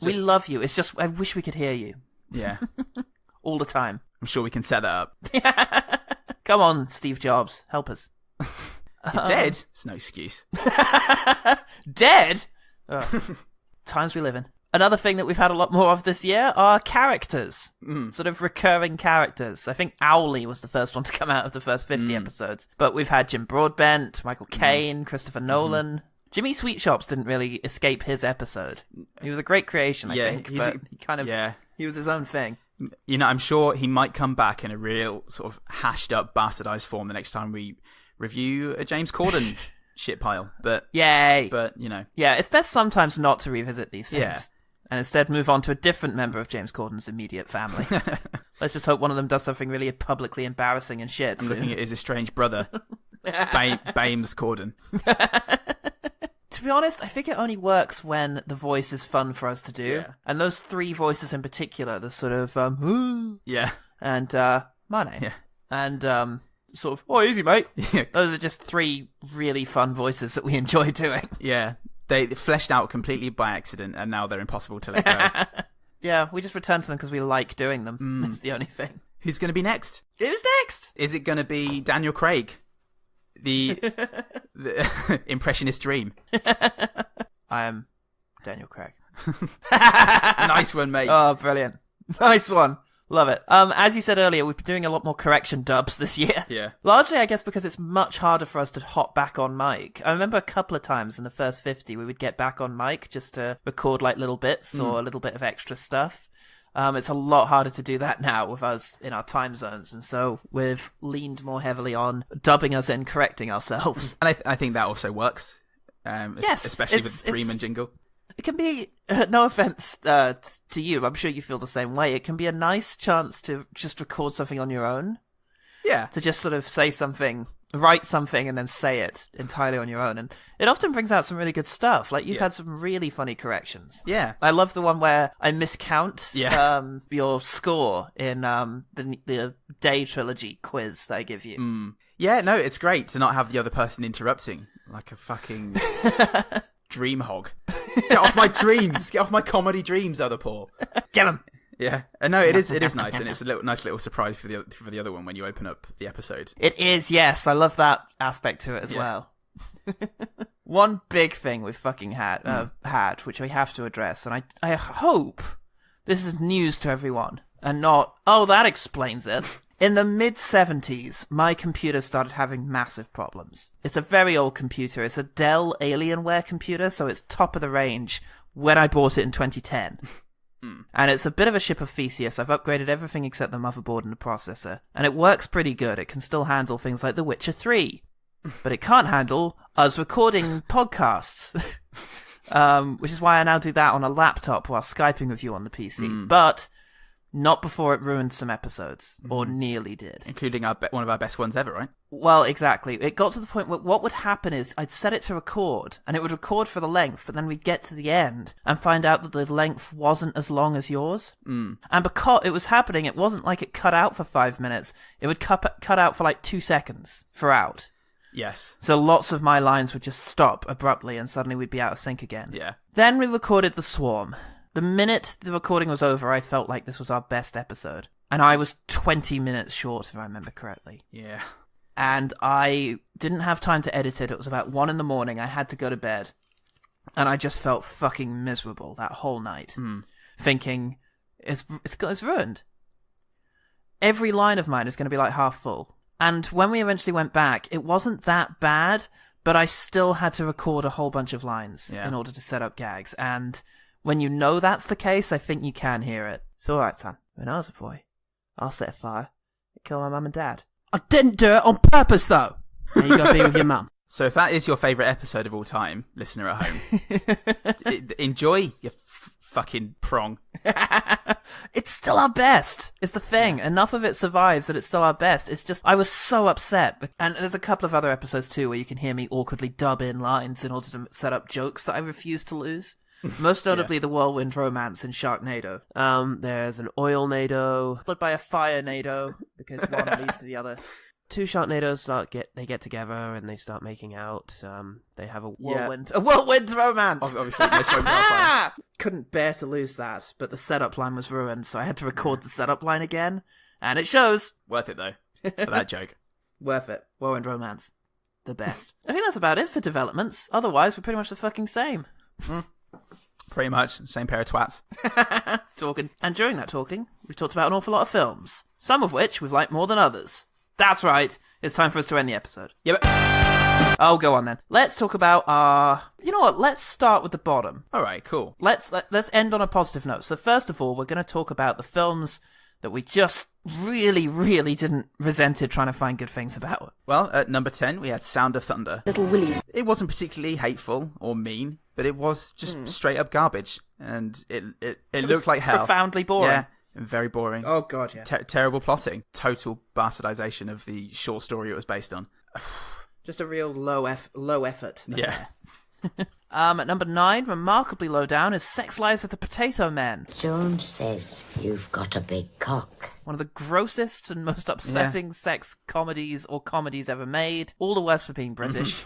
We love you. It's just, I wish we could hear you. Yeah. All the time. I'm sure we can set that up. Come on, Steve Jobs. Help us. You're dead? It's no excuse. Dead? Times we live in. Another thing that we've had a lot more of this year are characters. Sort of recurring characters. I think Owly was the first one to come out of the first 50 episodes. But we've had Jim Broadbent, Michael Caine, Christopher Nolan. Jimmy Sweetshops didn't really escape his episode. He was a great creation, I think. But he kind of... He was his own thing. I'm sure he might come back in a real sort of hashed up, bastardized form the next time we review a James Corden shit pile. But yay! But yeah, it's best sometimes not to revisit these things, and instead move on to a different member of James Corden's immediate family. Let's just hope one of them does something really publicly embarrassing and shit. I'm looking at his estranged brother, Bames Corden. To be honest, I think it only works when the voice is fun for us to do. Yeah. And those three voices in particular, the sort of, and, my name. Yeah. And, sort of, oh, easy, mate. Yeah. Those are just three really fun voices that we enjoy doing. Yeah. They fleshed out completely by accident, and now they're impossible to let go. Yeah, we just return to them because we like doing them. That's the only thing. Who's going to be next? Who's next? Is it going to be Daniel Craig? The impressionist dream. I am Daniel Craig. Nice one, mate. Oh, brilliant. Nice one. Love it. As you said earlier, we've been doing a lot more correction dubs this year. Yeah. Largely, I guess, because it's much harder for us to hop back on mic. I remember a couple of times in the first 50 we would get back on mic just to record like little bits or a little bit of extra stuff. It's a lot harder to do that now with us in our time zones, and so we've leaned more heavily on dubbing us in, correcting ourselves. And I think that also works, yes, especially with the Freeman jingle. It can be, no offense to you, I'm sure you feel the same way, it can be a nice chance to just record something on your own. Yeah. To just sort of say something, write something, and then say it entirely on your own. And it often brings out some really good stuff. Like, you've had some really funny corrections. Yeah. I love the one where I miscount your score in the Day Trilogy quiz that I give you. Yeah, no, it's great to not have the other person interrupting like a fucking dream hog. Get off my dreams! Get off my comedy dreams, other Paul. Get him! Yeah, and no, it is nice, and it's a nice little surprise for the other one when you open up the episode. It is, yes. I love that aspect to it as well. One big thing we've fucking had, which we have to address, and I hope this is news to everyone, and not, oh, that explains it. In the mid-70s, my computer started having massive problems. It's a very old computer. It's a Dell Alienware computer, so it's top of the range when I bought it in 2010. And it's a bit of a ship of Theseus. I've upgraded everything except the motherboard and the processor. And it works pretty good. It can still handle things like The Witcher 3. But it can't handle us recording podcasts. Which is why I now do that on a laptop while Skyping with you on the PC. But Not before it ruined some episodes, or nearly did. Including one of our best ones ever, right? Well, exactly. It got to the point where what would happen is I'd set it to record, and it would record for the length, but then we'd get to the end and find out that the length wasn't as long as yours. And because it was happening, it wasn't like it cut out for 5 minutes. It would cut out for like 2 seconds for out. Yes. So lots of my lines would just stop abruptly, and suddenly we'd be out of sync again. Yeah. Then we recorded The Swarm. The minute the recording was over, I felt like this was our best episode. And I was 20 minutes short, if I remember correctly. Yeah. And I didn't have time to edit it. It was about 1 a.m. I had to go to bed. And I just felt fucking miserable that whole night. Thinking, it's ruined. Every line of mine is going to be like half full. And when we eventually went back, it wasn't that bad, but I still had to record a whole bunch of lines in order to set up gags. And when you know that's the case, I think you can hear it. It's alright, son. When I was a boy, I'll set a fire and kill my mum and dad. I didn't do it on purpose, though! Now you gotta be with your mum. So if that is your favourite episode of all time, listener at home, enjoy, you fucking prong. It's still our best. It's the thing. Enough of it survives that it's still our best. It's just, I was so upset. And there's a couple of other episodes too where you can hear me awkwardly dub in lines in order to set up jokes that I refuse to lose. Most notably the whirlwind romance in Sharknado. There's an oil-nado, followed by a fire-nado, because one leads to the other. 2 Sharknadoes get together and they start making out. They have a whirlwind romance. Obviously, no smoke, no fire. Couldn't bear to lose that, but the setup line was ruined, so I had to record the setup line again, and it shows. Worth it though, for that joke. Worth it. Whirlwind romance, the best. I think that's about it for developments. Otherwise, we're pretty much the fucking same. Pretty much, same pair of twats. Talking. And during that talking, we talked about an awful lot of films, some of which we've liked more than others. That's right. It's time for us to end the episode. Yeah, but... Oh, go on then. Let's talk about our... You know what? Let's start with the bottom. All right, cool. Let's end on a positive note. So first of all, we're going to talk about the films that we just really, really resented trying to find good things about. Well, at number 10, we had Sound of Thunder. Little Willies. It wasn't particularly hateful or mean, but it was just straight up garbage. And it looked like hell. Profoundly boring. Yeah. Very boring. Oh, God, yeah. Terrible plotting. Total bastardization of the short story it was based on. Just a real low effort. Yeah. At number 9, remarkably low down, is Sex Lives of the Potato Men. Jones says you've got a big cock. One of the grossest and most upsetting sex comedies or comedies ever made. All the worse for being British.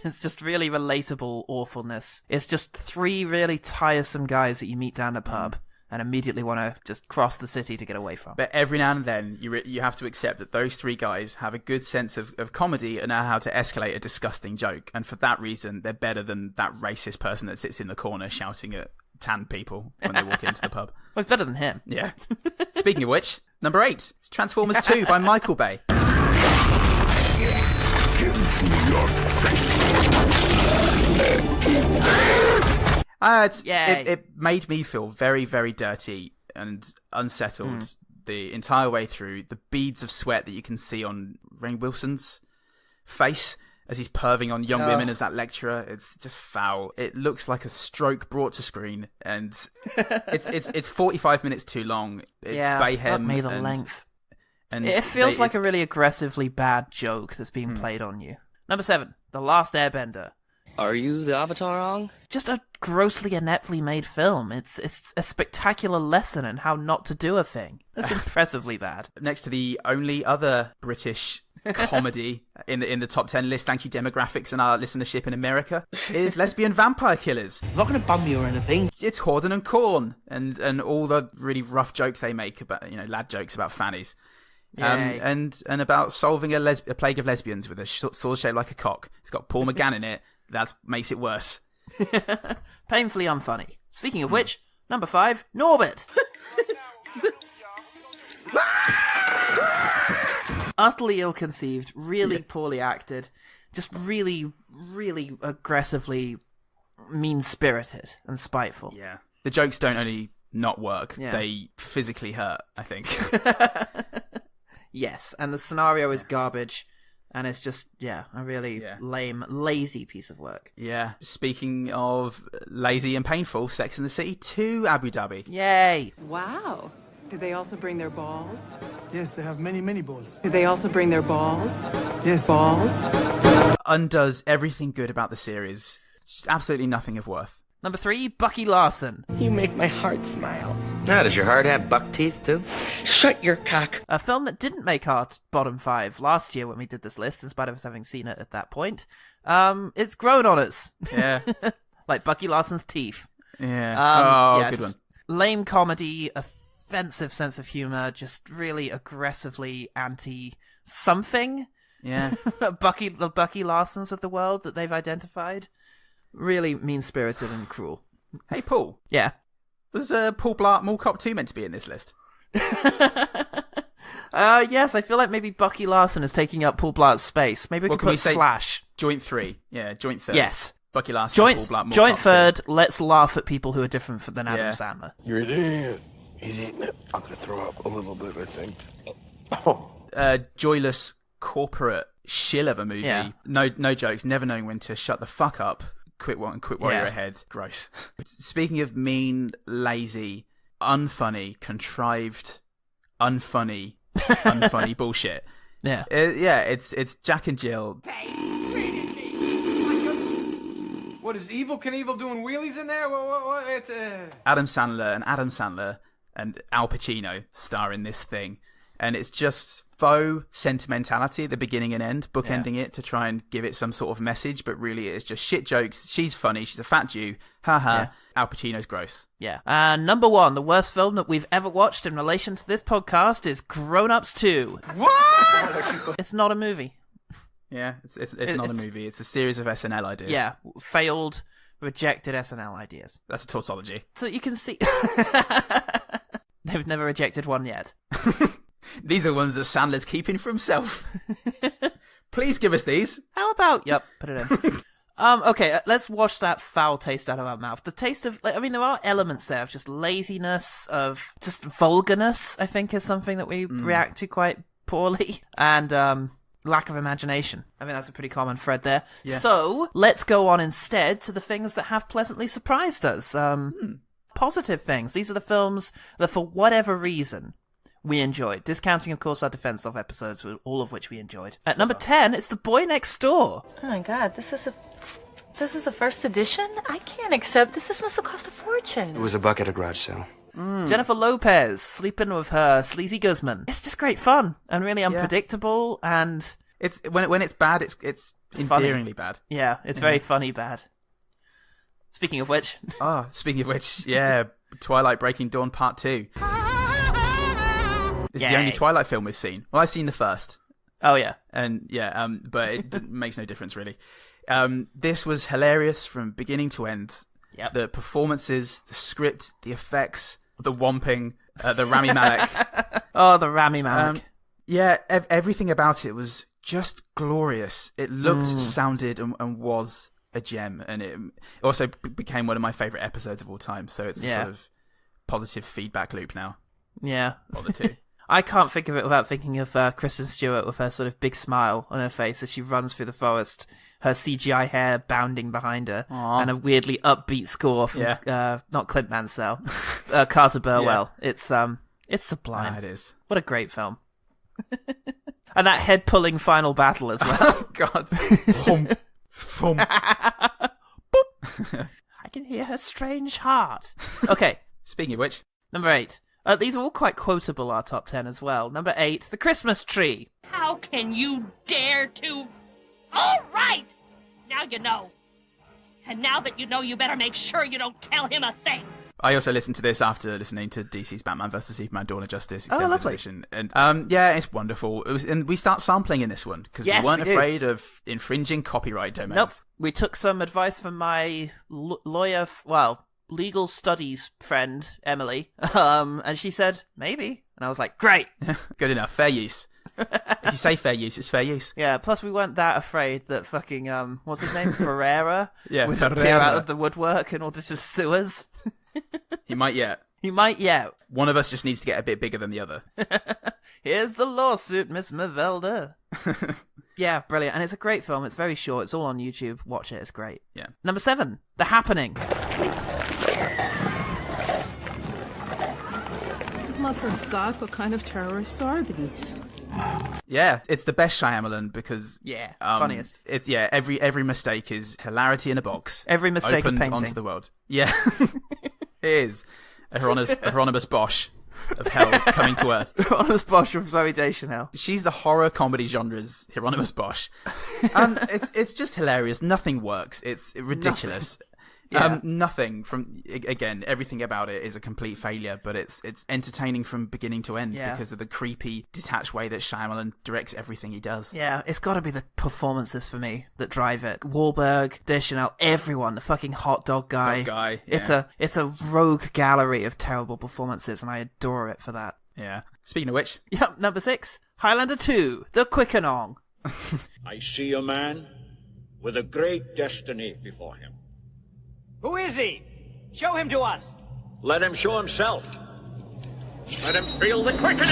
It's just really relatable awfulness. It's just 3 really tiresome guys that you meet down the pub. And immediately want to just cross the city to get away from. But every now and then, you have to accept that those 3 guys have a good sense of comedy and know how to escalate a disgusting joke. And for that reason, they're better than that racist person that sits in the corner shouting at tan people when they walk into the pub. Well, it's better than him. Yeah. Speaking of which, number 8 is Transformers 2 by Michael Bay. Give me your face. It made me feel very, very dirty and unsettled the entire way through. The beads of sweat that you can see on Rainn Wilson's face as he's perving on young women as that lecturer, it's just foul. It looks like a stroke brought to screen, and it's 45 minutes too long. It's fuck me the length. And it feels like a really aggressively bad joke that's being played on you. Number 7, The Last Airbender. Are you the Avatar wrong? Just a grossly ineptly made film. It's a spectacular lesson in how not to do a thing. That's impressively bad. Next to the only other British comedy in the top 10 list, thank you demographics and our listenership in America, is Lesbian Vampire Killers. I'm not going to bum you or anything. It's Horden and Korn and all the really rough jokes they make about, lad jokes about fannies. And about solving a plague of lesbians with a sword shaped like a cock. It's got Paul McGann in it. That makes it worse. Painfully unfunny. Speaking of which, number 5, Norbit. Utterly ill-conceived, really poorly acted, just really, really aggressively mean-spirited and spiteful. Yeah. The jokes don't only not work, Yeah. they physically hurt, I think. Yes, and the scenario is garbage. And it's just, a really lame, lazy piece of work. Yeah. Speaking of lazy and painful, Sex and the City 2 Abu Dhabi. Yay! Wow. Do they also bring their balls? Yes, they have many, many balls. Do they also bring their balls? Yes. Balls? Undoes everything good about the series. Just absolutely nothing of worth. Number 3, Bucky Larson. You make my heart smile. Now, does your heart have buck teeth, too? Shut your cock. A film that didn't make our bottom 5 last year when we did this list, in spite of us having seen it at that point. It's grown on us. Yeah. Like Bucky Larson's teeth. Yeah. Good one. Lame comedy, offensive sense of humor, just really aggressively anti-something. Yeah. The Bucky Larsons of the world that they've identified. Really mean-spirited and cruel. Hey, Paul. Yeah. Was Paul Blart Mall Cop 2 meant to be in this list? Yes, I feel like maybe Bucky Larson is taking up Paul Blart's space. Maybe we could put Slash. Joint 3. Yeah, joint third. Yes. Bucky Larson, Joint Paul Blart Mall Joint Cop third, 2. let's laugh at people who are different than Adam Sandler. You're eating. He's eating it. I'm going to throw up a little bit, I think. Joyless corporate shill of a movie. Yeah. No jokes, never knowing when to shut the fuck up. Quit warrior ahead. Gross. Speaking of mean, lazy, unfunny, contrived, unfunny bullshit. Yeah. It's Jack and Jill. What is Evil Knievel doing wheelies in there? What? It's Adam Sandler and Al Pacino star in this thing, and it's just faux sentimentality at the beginning and end, bookending it to try and give it some sort of message, but really it's just shit jokes. She's funny, she's a fat Jew, haha. Yeah. Al Pacino's gross. Yeah. And number 1, the worst film that we've ever watched in relation to this podcast is Grown Ups 2. What? It's not a movie. Yeah, it's not a movie. It's a series of SNL ideas. Yeah, failed, rejected SNL ideas. That's a tautology. So you can see... They've never rejected one yet. These are the ones that Sandler's keeping for himself. Please give us these. How about... Yep, put it in. Okay, let's wash that foul taste out of our mouth. The taste of... I mean, there are elements there of just laziness, of just vulgarness, I think, is something that we react to quite poorly. And... lack of imagination. I mean, that's a pretty common thread there. Yeah. So, let's go on instead to the things that have pleasantly surprised us. Positive things. These are the films that, for whatever reason, we enjoyed. Discounting, of course, our Defense of episodes, all of which we enjoyed. At number 10, it's The Boy Next Door. Oh my god, this is a first edition? I can't accept this. This must have cost a fortune. It was a buck at a garage sale. Jennifer Lopez sleeping with her sleazy Guzman. It's just great fun and really unpredictable, and it's when it's bad, it's endearingly bad. Yeah, it's very funny bad. Speaking of which, yeah, Twilight Breaking Dawn Part 2. It's the only Twilight film we've seen. Well, I've seen the first. Oh yeah, and but it makes no difference really. This was hilarious from beginning to end. Yep. The performances, the script, the effects, the whomping, the Rami Malek. Oh, the Rami Malek. Everything about it was just glorious. It looked, sounded, and was a gem. And it also became one of my favourite episodes of all time. So it's a sort of positive feedback loop now. Yeah. Or the two. I can't think of it without thinking of Kristen Stewart with her sort of big smile on her face as she runs through the forest, her CGI hair bounding behind her, and a weirdly upbeat score from not Clint Mansell, Carter Burwell. Yeah. It's sublime. It is. What a great film. And that head-pulling final battle as well. Oh, God. Thump. Thump. I can hear her strange heart. Okay. Speaking of which. Number 8. These are all quite quotable, our top 10 as well. Number 8, The Christmas Tree. How can you dare to... All right! Now you know. And now that you know, you better make sure you don't tell him a thing. I also listened to this after listening to DC's Batman vs. Superman Dawn of Justice Extended Edition. And it's wonderful. And we start sampling in this one because we weren't afraid of infringing copyright domains. Nope. We took some advice from my legal studies friend, Emily, and she said, maybe. And I was like, great. Good enough. Fair use. If you say fair use, it's fair use. Yeah, plus we weren't that afraid that fucking, what's his name? Ferreira would appear out of the woodwork in order to sue us. He might yet. One of us just needs to get a bit bigger than the other. Here's the lawsuit, Miss Mavelda. Yeah, brilliant. And it's a great film. It's very short. It's all on YouTube. Watch it. It's great. Yeah. Number 7, The Happening. Mother of God, what kind of terrorists are these? Yeah, it's the best Shyamalan because funniest. It's every mistake is hilarity in a box. Every mistake opened a painting onto the world. Yeah, it is a Hieronymus Bosch of hell coming to Earth. Hieronymus Bosch of Zooey Deschanel. She's the horror comedy genre's Hieronymus Bosch, and it's just hilarious. Nothing works. It's ridiculous. Nothing from again. Everything about it is a complete failure, but it's entertaining from beginning to end because of the creepy, detached way that Shyamalan directs everything he does. Yeah, it's got to be the performances for me that drive it. Wahlberg, Deschanel, everyone, the fucking hot dog guy. Yeah. It's a rogue gallery of terrible performances, and I adore it for that. Yeah. Speaking of which, yep, number 6, Highlander 2, The Quickenong. I see a man with a great destiny before him. Who is he? Show him to us. Let him show himself. Let him feel the quickening.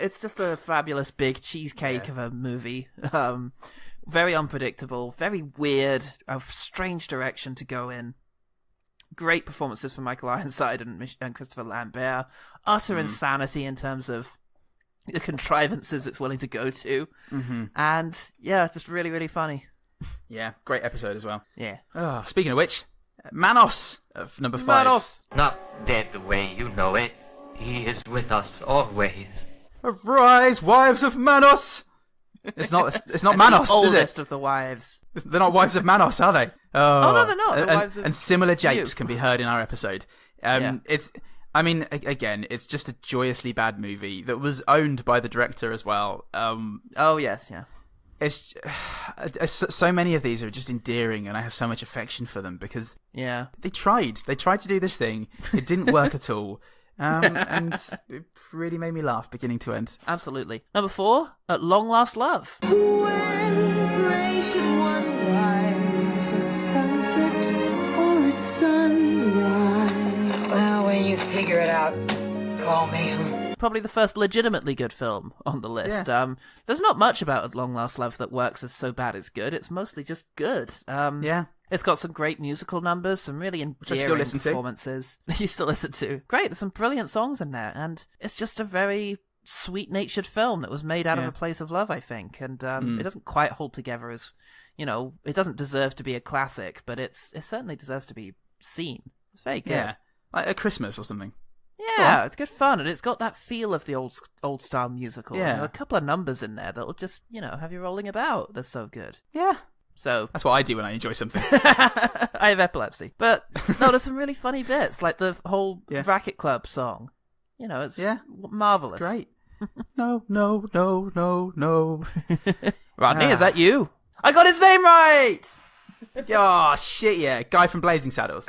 It's just a fabulous big cheesecake of a movie. Very unpredictable, very weird, a strange direction to go in. Great performances from Michael Ironside and Christopher Lambert. Utter insanity in terms of the contrivances it's willing to go to. Mm-hmm. And yeah, just really, really funny. Yeah, great episode as well. Yeah. Oh, speaking of which, Manos of number 5. Manos! Not dead the way you know it. He is with us always. Arise, wives of Manos! It's not Manos, the is it? Oldest of the wives. They're not wives of Manos, are they? Oh no, they're not. They're wives of and similar japes you. can be heard in our episode. It's just a joyously bad movie that was owned by the director as well. Oh yes, yeah. It's so many of these are just endearing, and I have so much affection for them because they tried to do this thing. It didn't work at all, and it really made me laugh beginning to end. Absolutely. Number 4, At Long Last Love. When gray should one rise at sunset or at sunrise. Well, when you figure it out, call me. Probably the first legitimately good film on the list. Yeah. There's not much about At Long Last Love that works as so bad as good. It's mostly just good. It's got some great musical numbers, some really endearing performances. You still listen to. Great, there's some brilliant songs in there, and it's just a very sweet-natured film that was made out of a place of love, I think. And it doesn't quite hold together as, it doesn't deserve to be a classic, but it certainly deserves to be seen. It's very good. Yeah, like a Christmas or something. Yeah, it's good fun, and it's got that feel of the old style musical. Yeah. And there are a couple of numbers in there that'll just, have you rolling about. They're so good. Yeah. So that's what I do when I enjoy something. I have epilepsy. But no, there's some really funny bits, like the whole Racket Club song. It's marvelous. It's great. No. Rodney, is that you? I got his name right! Oh, shit, yeah. Guy from Blazing Saddles.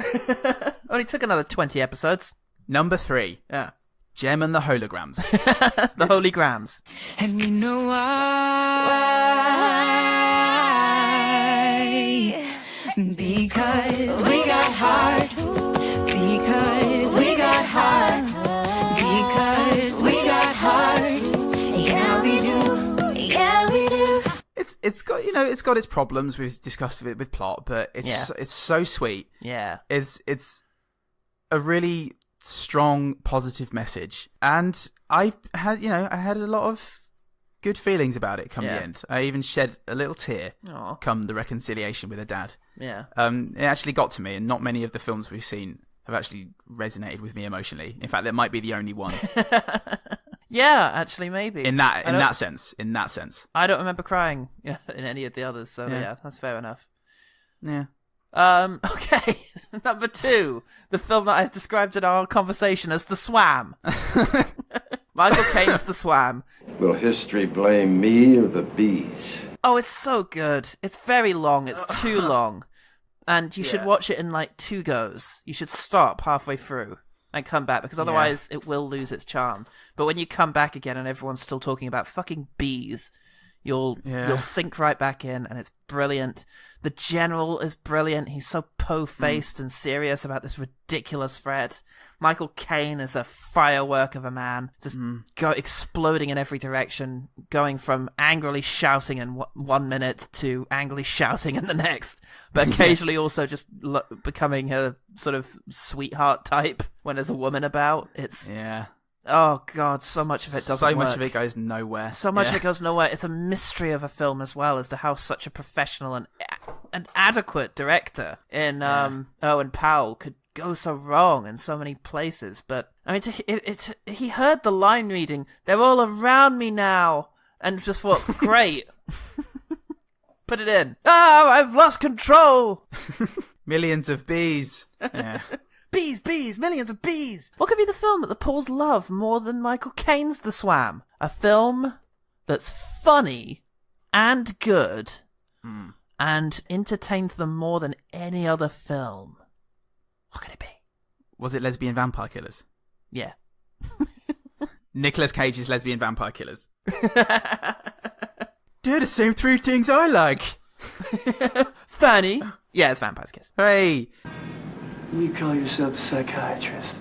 Only took another 20 episodes. Number 3. Yeah. Gem and the Holograms. The Holy Grams. And you know why? Because we got heart. Because we got heart. Because we got heart. Yeah, we do. Yeah, we do. It's got its problems. We've discussed it with plot, but it's so sweet. Yeah. It's a really strong positive message, and I had a lot of good feelings about it come the end. I even shed a little tear come the reconciliation with her dad. It actually got to me, and not many of the films we've seen have actually resonated with me emotionally. In fact, that might be the only one. Yeah, actually, maybe. In that sense. I don't remember crying in any of the others, so yeah, that's fair enough. Yeah. Okay, number 2, the film that I've described in our conversation as The Swam. Michael Caine's The Swam. Will history blame me or the bees? Oh, it's so good. It's very long. It's too long. And you should watch it in 2 goes. You should stop halfway through and come back, because otherwise it will lose its charm. But when you come back again and everyone's still talking about fucking bees, You'll sink right back in, and it's brilliant. The general is brilliant. He's so po-faced and serious about this ridiculous threat. Michael Caine is a firework of a man, just exploding in every direction, going from angrily shouting in 1 minute to angrily shouting in the next, but occasionally also just becoming a sort of sweetheart type when there's a woman about. Oh, God, so much of it doesn't work. So much of it goes nowhere. So much of it goes nowhere. It's a mystery of a film as well as to how such a professional and adequate director in Owen Powell could go so wrong in so many places. But, I mean, he heard the line reading, "They're all around me now," and just thought, great. Put it in. Oh, I've lost control. Millions of bees. Yeah. Bees, millions of bees. What could be the film that the Pauls love more than Michael Caine's The Swam? A film that's funny and good and entertained them more than any other film. What could it be? Was it Lesbian Vampire Killers? Yeah. Nicolas Cage's Lesbian Vampire Killers. They're the same three things I like. Funny. Yeah, it's Vampire's Kiss. Hey. You call yourself a psychiatrist?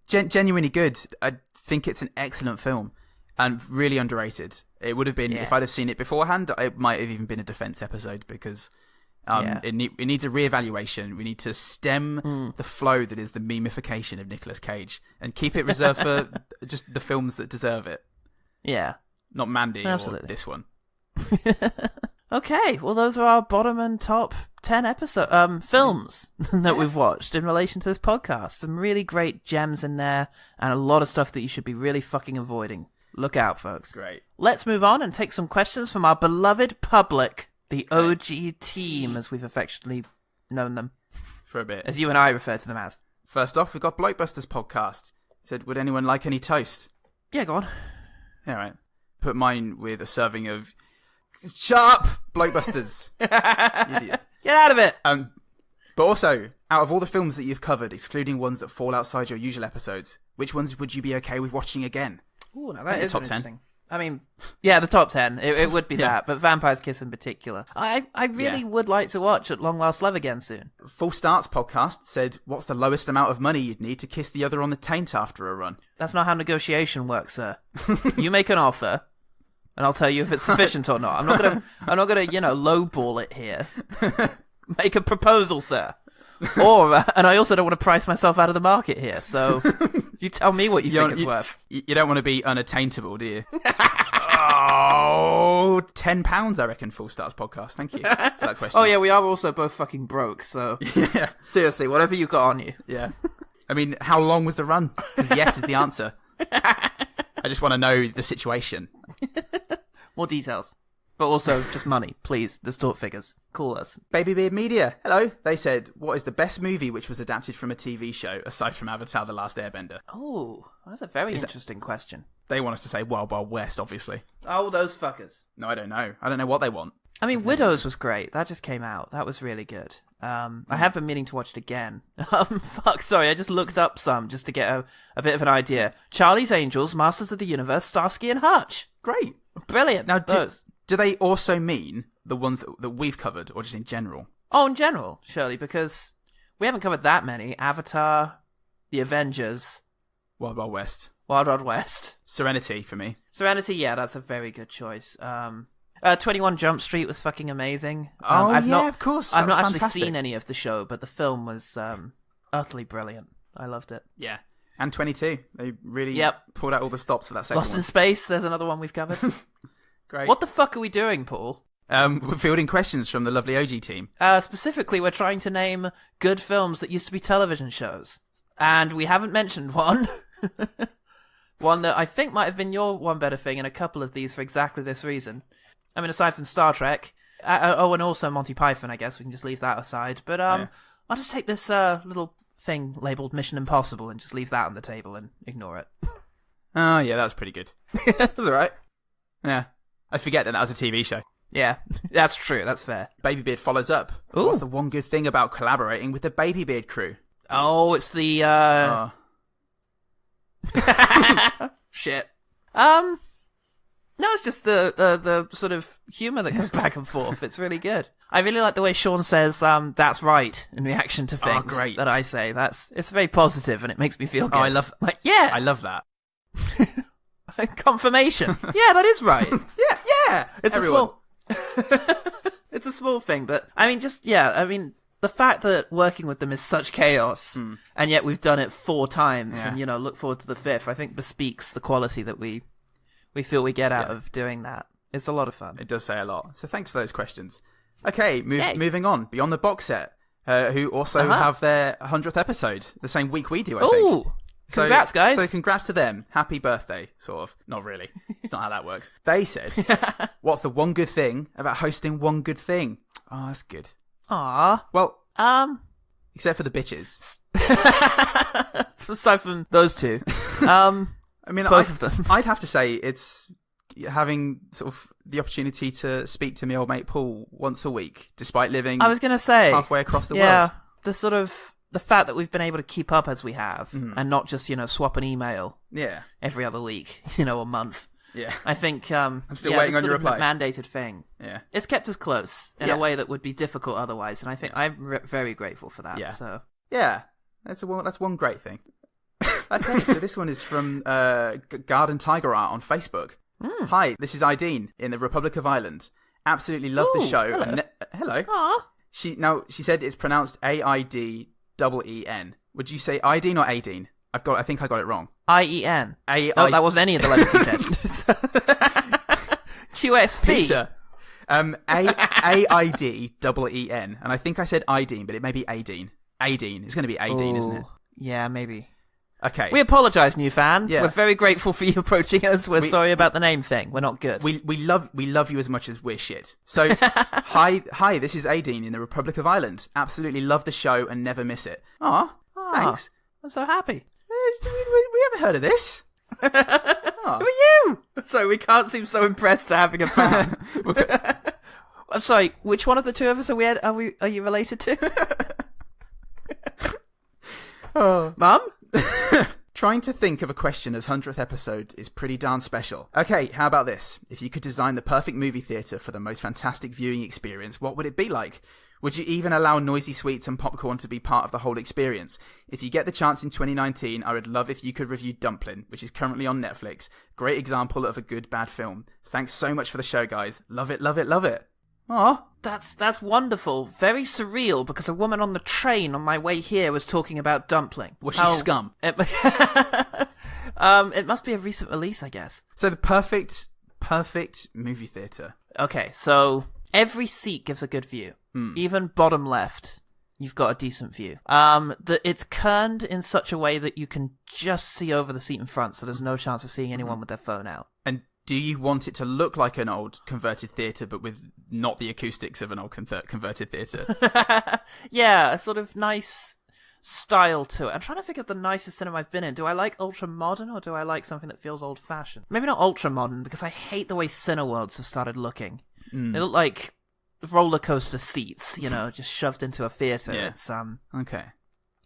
Genuinely good. I think it's an excellent film and really underrated. It would have been, if I'd have seen it beforehand, it might have even been a defense episode because it needs a reevaluation. We need to stem the flow that is the memification of Nicolas Cage and keep it reserved for just the films that deserve it. Yeah. Not Mandy or this one. Okay, well, those are our bottom and top 10 films that we've watched in relation to this podcast. Some really great gems in there, and a lot of stuff that you should be really fucking avoiding. Look out, folks. Great. Let's move on and take some questions from our beloved public, the OG team, as we've affectionately known them. For a bit. As you and I refer to them as. First off, we've got Blokebusters podcast. He said, would anyone like any toast? Yeah, go on. All right. Put mine with a serving of... Shut up, Blokebusters. Idiot. Get out of it. But also, out of all the films that you've covered, excluding ones that fall outside your usual episodes, which ones would you be okay with watching again? Ooh, now that is top interesting. 10. I mean, yeah, the top 10. It would be that, but Vampire's Kiss in particular. I really would like to watch At Long Last Love again soon. Full Starts podcast said, what's the lowest amount of money you'd need to kiss the other on the taint after a run? That's not how negotiation works, sir. You make an offer, and I'll tell you if it's sufficient or not. I'm not gonna, lowball it here. Make a proposal, sir. And I also don't want to price myself out of the market here. So you tell me what you think it's worth. You don't want to be unattainable, do you? Oh, £10, I reckon. Full Starts podcast. Thank you for that question. Oh yeah, we are also both fucking broke. So seriously, whatever you've got on you. Yeah. I mean, how long was the run? Because yes is the answer. I just want to know the situation. More details. But also, just money, please. Let's talk figures. Call us. Baby Beard Media. Hello. They said, what is the best movie which was adapted from a TV show, aside from Avatar The Last Airbender? Oh, that's a very interesting question. They want us to say Wild Wild West, obviously. Oh, those fuckers. No, I don't know. I don't know what they want. I mean, Widows was great. That just came out. That was really good. I have been meaning to watch it again. Sorry, I just looked up some just to get a bit of an idea. Charlie's Angels, Masters of the Universe, Starsky and Hutch. Great. Brilliant. Now, do they also mean the ones that we've covered, or just in general? Oh, in general, surely, because we haven't covered that many. Avatar, The Avengers. Wild Wild West. Wild Wild West. Serenity, for me. Serenity, yeah, that's a very good choice. 21 Jump Street was fucking amazing. Of course. I've not actually seen any of the show, but the film was utterly brilliant. I loved it. Yeah. And 22. They really pulled out all the stops for that second Lost in Space, there's another one we've covered. Great. What the fuck are we doing, Paul? We're fielding questions from the lovely OG team. Specifically, we're trying to name good films that used to be television shows. And we haven't mentioned one. One that I think might have been your one better thing in a couple of these for exactly this reason. I mean, aside from Star Trek. And also Monty Python, I guess. We can just leave that aside. But I'll just take this little thing labelled Mission Impossible and just leave that on the table and ignore it. Oh, yeah, that was pretty good. That's all right. Yeah. I forget that was a TV show. Yeah, that's true. That's fair. Baby Beard follows up. Ooh. What's the one good thing about collaborating with the Baby Beard crew? Oh, it's the shit. No, it's just the sort of humour that goes back and forth. It's really good. I really like the way Sean says, "That's right" in reaction to things that I say. It's very positive and it makes me feel good. Oh, I love that. Confirmation. Yeah, that is right. Yeah. It's Everyone. It's a small thing, but the fact that working with them is such chaos, and yet we've done it 4 times, and look forward to the 5th. I think bespeaks the quality that we feel we get out of doing that. It's a lot of fun. It does say a lot. So thanks for those questions. Okay, moving on. Beyond the Box Set, who also have their 100th episode the same week we do, I think. Ooh! Congrats, guys. So congrats to them. Happy birthday, sort of. Not really. It's not how that works. They said, what's the one good thing about hosting One Good Thing? Oh, that's good. Aww. Well, except for the bitches. Aside from those two. Both of them. I'd have to say it's having sort of the opportunity to speak to my old mate Paul once a week, despite living I was going to say halfway across the world. The fact that we've been able to keep up as we have, and not just, swap an email every other week, a month. Yeah. I think I'm still waiting on your reply. Mandated thing. Yeah. It's kept us close in a way that would be difficult otherwise, and I think I'm very grateful for that. Yeah. So yeah, that's one great thing. Okay, so this one is from Garden Tiger Art on Facebook. Hi, this is Ideen in the Republic of Ireland. Absolutely love the show. Hello. Hello. Aww. She said it's pronounced AIDEEN. Would you say Ideen or Adeen? I think I got it wrong. IEN. No, that wasn't any of the letters he said. QSP. Peter. AIDEEN. And I think I said Ideen, but it may be Adeen. Adeen. It's going to be Adeen, isn't it? Yeah, maybe. Okay. We apologise, new fan. Yeah. We're very grateful for you approaching us. We're sorry about the name thing. We're not good. We love you as much as we're shit. So, hi, this is Adeen in the Republic of Ireland. Absolutely love the show and never miss it. Aw, thanks. I'm so happy. We haven't heard of this. Who are you? Sorry, we can't seem so impressed to having a fan. I'm sorry, which one of the two of us are you related to? Mum? Trying to think of a question as 100th episode is pretty darn special. Okay, how about this? If you could design the perfect movie theatre for the most fantastic viewing experience, what would it be like? Would you even allow noisy sweets and popcorn to be part of the whole experience? If you get the chance in 2019, I would love if you could review Dumpling, which is currently on Netflix. Great example of a good, bad film. Thanks so much for the show, guys. Love it, love it, love it. Aw. That's wonderful. Very surreal, because a woman on the train on my way here was talking about Dumpling. Was she scum? It must be a recent release, I guess. So the perfect movie theatre. Okay, so every seat gives a good view. Even bottom left, you've got a decent view. It's kerned in such a way that you can just see over the seat in front, so there's no chance of seeing anyone with their phone out. And do you want it to look like an old converted theatre, but with not the acoustics of an old converted theatre? Yeah, a sort of nice style to it. I'm trying to think of the nicest cinema I've been in. Do I like ultra modern, or do I like something that feels old fashioned? Maybe not ultra modern, because I hate the way Cineworlds have started looking. They look like roller coaster seats, just shoved into a theatre. Yeah. It's okay.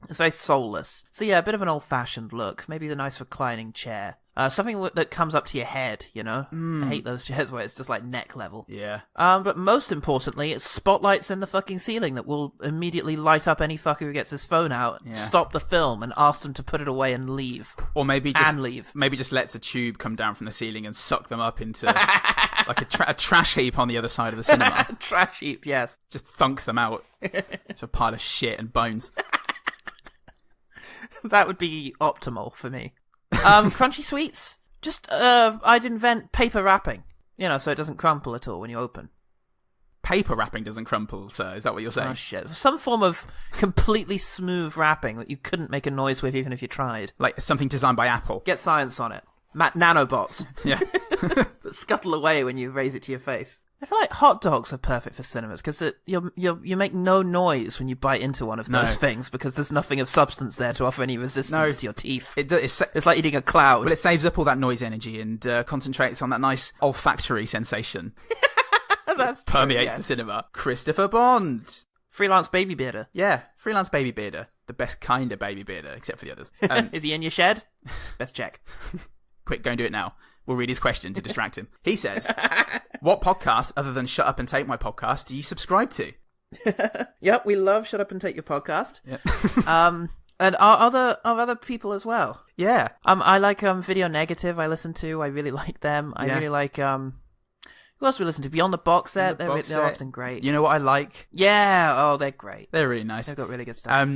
It's very soulless. So yeah, a bit of an old-fashioned look. Maybe the nice reclining chair. Something that comes up to your head, I hate those chairs where it's just like neck level. Yeah. But most importantly, it's spotlights in the fucking ceiling that will immediately light up any fucker who gets his phone out, stop the film, and ask them to put it away and leave. Or maybe just leave. Maybe just lets a tube come down from the ceiling and suck them up into like a trash heap on the other side of the cinema. Trash heap, yes. Just thunks them out. It's a pile of shit and bones. That would be optimal for me. Crunchy sweets? Just, I'd invent paper wrapping. So it doesn't crumple at all when you open. Paper wrapping doesn't crumple, sir? Is that what you're saying? Oh, shit. Some form of completely smooth wrapping that you couldn't make a noise with even if you tried. Like something designed by Apple. Get science on it. Nanobots. Yeah. That scuttle away when you raise it to your face. I feel like hot dogs are perfect for cinemas because you make no noise when you bite into one of those things because there's nothing of substance there to offer any resistance to your teeth. It's like eating a cloud. Well, it saves up all that noise energy and concentrates on that nice olfactory sensation. That's permeates true, the cinema. Christopher Bond. Freelance baby bearder. Yeah, freelance baby bearder. The best kind of baby bearder, except for the others. Is he in your shed? Best check. Quick, go and do it now. We'll read his question to distract him. He says, what podcast, other than Shut Up and Take My Podcast, do you subscribe to? Yep, we love Shut Up and Take Your Podcast. Yep. And our other people as well. Yeah. I like Video Negative. I listen to. I really like them. I really like who else do we listen to? Beyond the Box Set. They're often great. You know what I like? Yeah. Oh, they're great. They're really nice. They've got really good stuff.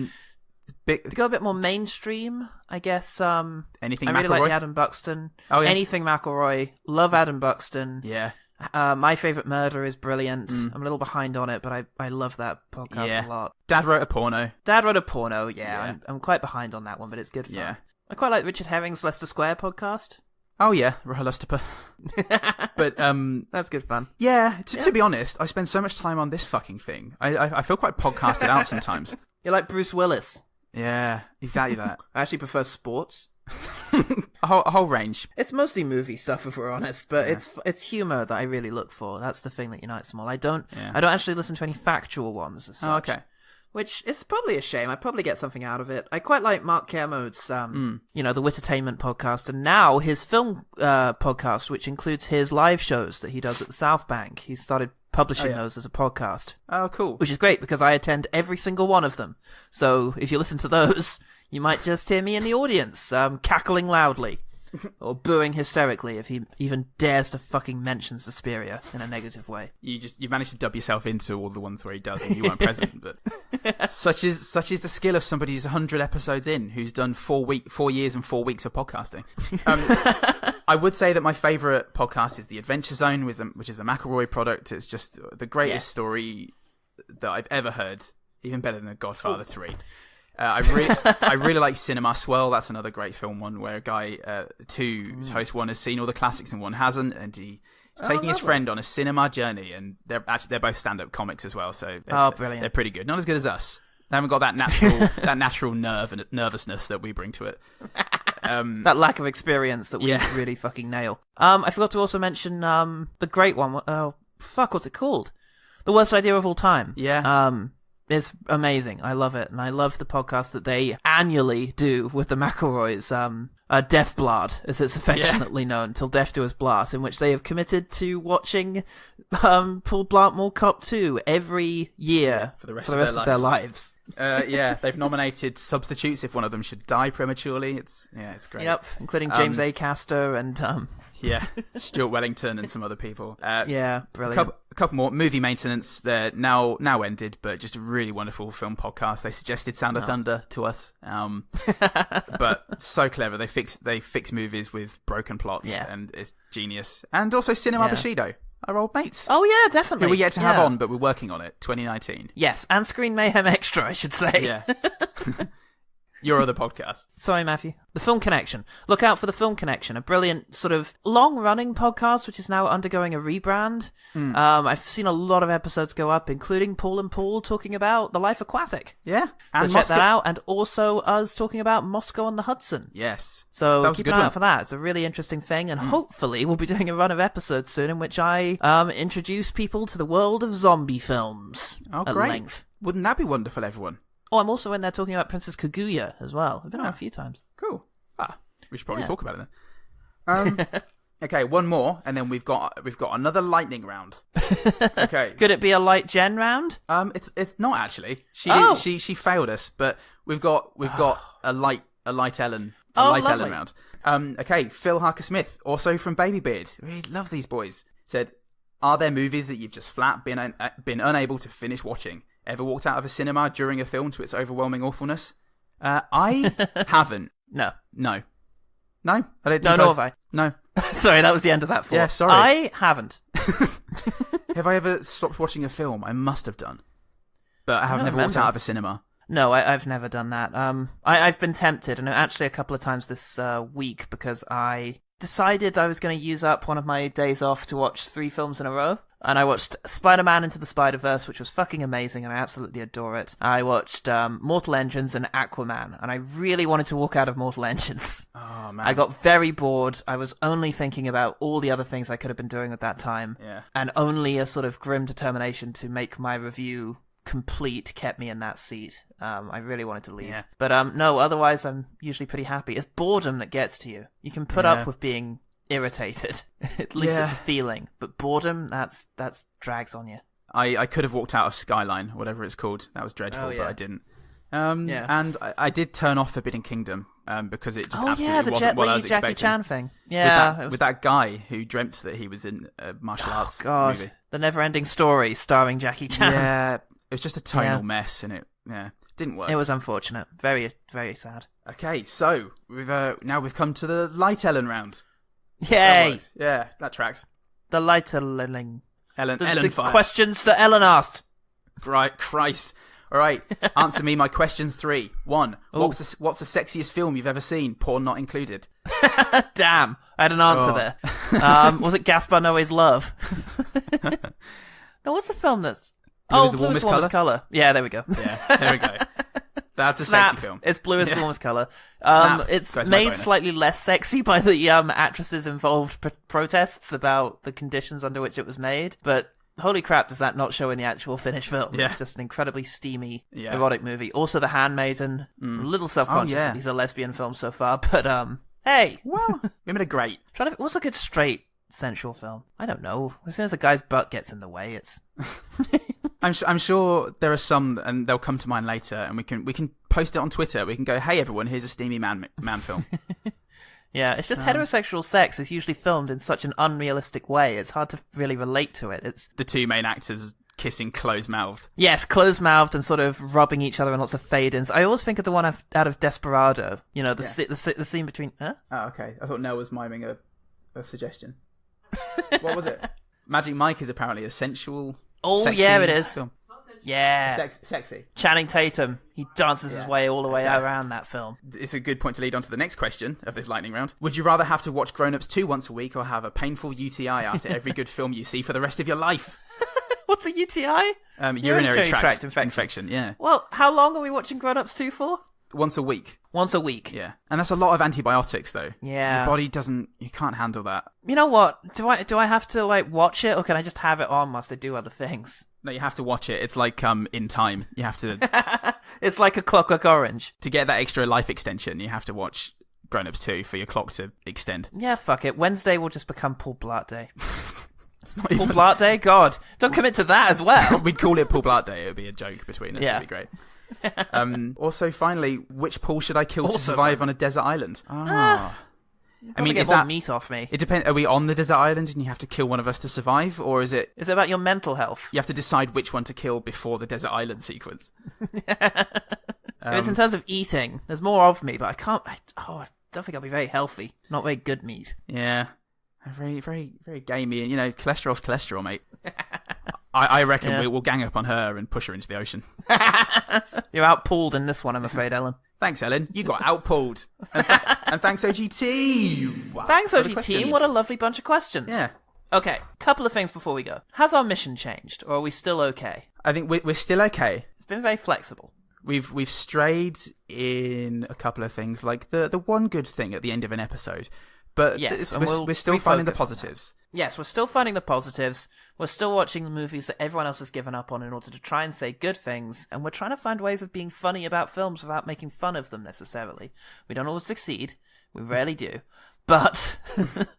To go a bit more mainstream, I guess. Anything. I really McElroy? like Adam Buxton. Oh yeah. Anything McElroy. Love Adam Buxton. Yeah. My Favorite Murder is brilliant. I'm a little behind on it, but I love that podcast a lot. Dad Wrote a Porno. Yeah. I'm quite behind on that one, but it's good fun. Yeah. I quite like Richard Herring's Leicester Square podcast. Oh yeah, Rahulastapa. But that's good fun. Yeah, to be honest, I spend so much time on this fucking thing. I feel quite podcasted out sometimes. You're like Bruce Willis. Yeah, exactly that. I actually prefer sports. a whole range. It's mostly movie stuff, if we're honest, but it's humor that I really look for. That's the thing that unites them all. I don't actually listen to any factual ones as such. Oh, okay. Which is probably a shame. I probably get something out of it. I quite like Mark Kermode's, the Wittertainment podcast, and now his film podcast, which includes his live shows that he does at the South Bank. He started publishing those as a podcast. Oh, cool. Which is great because I attend every single one of them. So if you listen to those, you might just hear me in the audience, cackling loudly. Or booing hysterically if he even dares to fucking mention Suspiria in a negative way. You managed to dub yourself into all the ones where he does and you weren't present, but such is the skill of somebody who's 100 episodes in, who's done 4 years and 4 weeks of podcasting. I would say that my favourite podcast is The Adventure Zone, which is a McElroy product. It's just the greatest story that I've ever heard, even better than The Godfather 3. I really like Cinema Swirl. That's another great film one where a guy, two hosts, one has seen all the classics and one hasn't, and he's taking his friend on a cinema journey, and they're both stand-up comics as well, so brilliant. They're pretty good. Not as good as us. They haven't got that natural nerve and nervousness that we bring to it. That lack of experience that we really fucking nail. I forgot to also mention the great one. Oh fuck, what's it called? The Worst Idea of All Time. Yeah. It's amazing. I love it. And I love the podcast that they annually do with the McElroys, Death Blood, as it's affectionately known, Till Death Do Us Blast, in which they have committed to watching Paul Blart Mall Cop 2 every year for the rest of their lives. They've nominated substitutes if one of them should die prematurely. It's great. Yep, including James Acaster and Stuart Wellington and some other people. Brilliant. A couple more. Movie Maintenance. They're now ended, but just a really wonderful film podcast. They suggested Sound of Thunder to us, but so clever. They fix movies with broken plots, and it's genius. And also Cinema Bushido. Our old mates. Oh yeah, definitely. Who we yet to have on, but we're working on it. 2019. Yes, and Screen Mayhem Extra, I should say. Yeah. Your other podcast. Sorry, Matthew. The Film Connection. Look out for The Film Connection, a brilliant sort of long-running podcast which is now undergoing a rebrand. I've seen a lot of episodes go up, including Paul and Paul talking about The Life Aquatic. Yeah. And check that out. And also us talking about Moscow on the Hudson. Yes. So keep an eye out for that. It's a really interesting thing. And hopefully we'll be doing a run of episodes soon in which I introduce people to the world of zombie films at length. Wouldn't that be wonderful, everyone? Oh, I'm also in there talking about Princess Kaguya as well. I've been on a few times. Cool. We should probably talk about it then. Okay, one more, and then we've got another lightning round. Okay. Could it be a light gen round? It's not actually. She failed us, but we've got a light Ellen Ellen round. Okay, Phil Harker Smith, also from Baby Beard. We love these boys. Said, are there movies that you've just flat been unable to finish watching? Ever walked out of a cinema during a film to its overwhelming awfulness? I haven't. No. I don't think nor have I. No. Sorry, that was the end of that thought. Yeah, sorry. I haven't. Have I ever stopped watching a film? I must have done. But I have never walked out of a cinema. No, I've never done that. I've been tempted, and actually a couple of times this week, because I decided I was going to use up one of my days off to watch 3 films in a row. And I watched Spider-Man Into the Spider-Verse, which was fucking amazing, and I absolutely adore it. I watched Mortal Engines and Aquaman, and I really wanted to walk out of Mortal Engines. Oh, man. I got very bored. I was only thinking about all the other things I could have been doing at that time. Yeah. And only a sort of grim determination to make my review complete kept me in that seat. I really wanted to leave. Yeah. But no, otherwise I'm usually pretty happy. It's boredom that gets to you. You can put up with being irritated. At least it's a feeling. But boredom, that's drags on you. I could have walked out of Skyline, whatever it's called. That was dreadful, but I didn't. And I did turn off Forbidden Kingdom because it just absolutely wasn't what I was expecting. Jackie Chan thing. Yeah. With that guy who dreamt that he was in a martial arts movie. The Never-Ending Story starring Jackie Chan. Yeah, it was just a tonal mess, and it didn't work. It was unfortunate. Very, very sad. Okay, so we've come to the Light Ellen round. Yay! Yeah, that tracks. The Light Ellen. Ellen fire. Questions that Ellen asked. Right, Christ. All right, answer me my questions 3. 1. What's the sexiest film you've ever seen? Porn not included. Damn, I had an answer there. Was it Gaspar Noé's Love? No, what's the film that's... Blue is the Warmest Colour. Yeah, there we go. Yeah, there we go. That's a sexy film. It's Blue is the Warmest Colour. It's Goes made slightly less sexy by the actresses involved protests about the conditions under which it was made, but... Holy crap, does that not show in the actual finished film? Yeah. It's just an incredibly steamy, erotic movie. Also, The Handmaiden. A little self-conscious that he's a lesbian film so far, but, hey! Well, women are great. What's a good straight, sensual film? I don't know. As soon as a guy's butt gets in the way, it's... I'm sure there are some, and they'll come to mind later, and we can post it on Twitter. We can go, hey, everyone, here's a steamy man film. Yeah, it's just heterosexual sex is usually filmed in such an unrealistic way. It's hard to really relate to it. It's the two main actors kissing closed-mouthed. Yes, closed-mouthed and sort of rubbing each other and lots of fade-ins. I always think of the one out of Desperado. You know, the scene between... Huh? Oh, okay. I thought Nell was miming a suggestion. What was it? Magic Mike is apparently a sensual... sexy it is. Film. Yeah. Sexy. Channing Tatum. He dances his way all the way around that film. It's a good point to lead on to the next question of this lightning round. Would you rather have to watch Grown Ups 2 once a week or have a painful UTI after every good film you see for the rest of your life? What's a UTI? Urinary tract infection. Yeah. Well, how long are we watching Grown Ups 2 for? Once a week. Once a week. Yeah. And that's a lot of antibiotics, though. Yeah. Your body you can't handle that. You know what? Do I have to, watch it, or can I just have it on whilst I do other things? No, you have to watch it. It's like In Time. You have to... It's like a Clockwork Orange. To get that extra life extension, you have to watch Grown Ups 2 for your clock to extend. Yeah, fuck it. Wednesday will just become Paul Blart Day. It's not Paul Blart Day? God. Don't commit to that as well. We'd call it Paul Blart Day. It would be a joke between us. Yeah. It'd be great. Also, finally, which Paul should I kill to survive on a desert island? I mean, is that meat off me? It depends. Are we on the desert island and you have to kill one of us to survive, or is it? Is it about your mental health? You have to decide which one to kill before the desert island sequence. It's in terms of eating. There's more of me, but I can't. I don't think I'll be very healthy. Not very good meat. Yeah, very, very, very gamey, and cholesterol's cholesterol, mate. I reckon we'll gang up on her and push her into the ocean. You're outpulled in this one, I'm afraid, Ellen. Thanks, Ellen. You got outpulled. And thanks, OGT. Wow. Thanks, OGT. What a lovely bunch of questions. Yeah. Okay, couple of things before we go. Has our mission changed, or are we still okay? I think we're still okay. It's been very flexible. We've strayed in a couple of things, like the one good thing at the end of an episode. But yes, we're still finding the positives. Yes, we're still finding the positives. We're still watching the movies that everyone else has given up on in order to try and say good things, and we're trying to find ways of being funny about films without making fun of them necessarily. We don't always succeed. We rarely do. But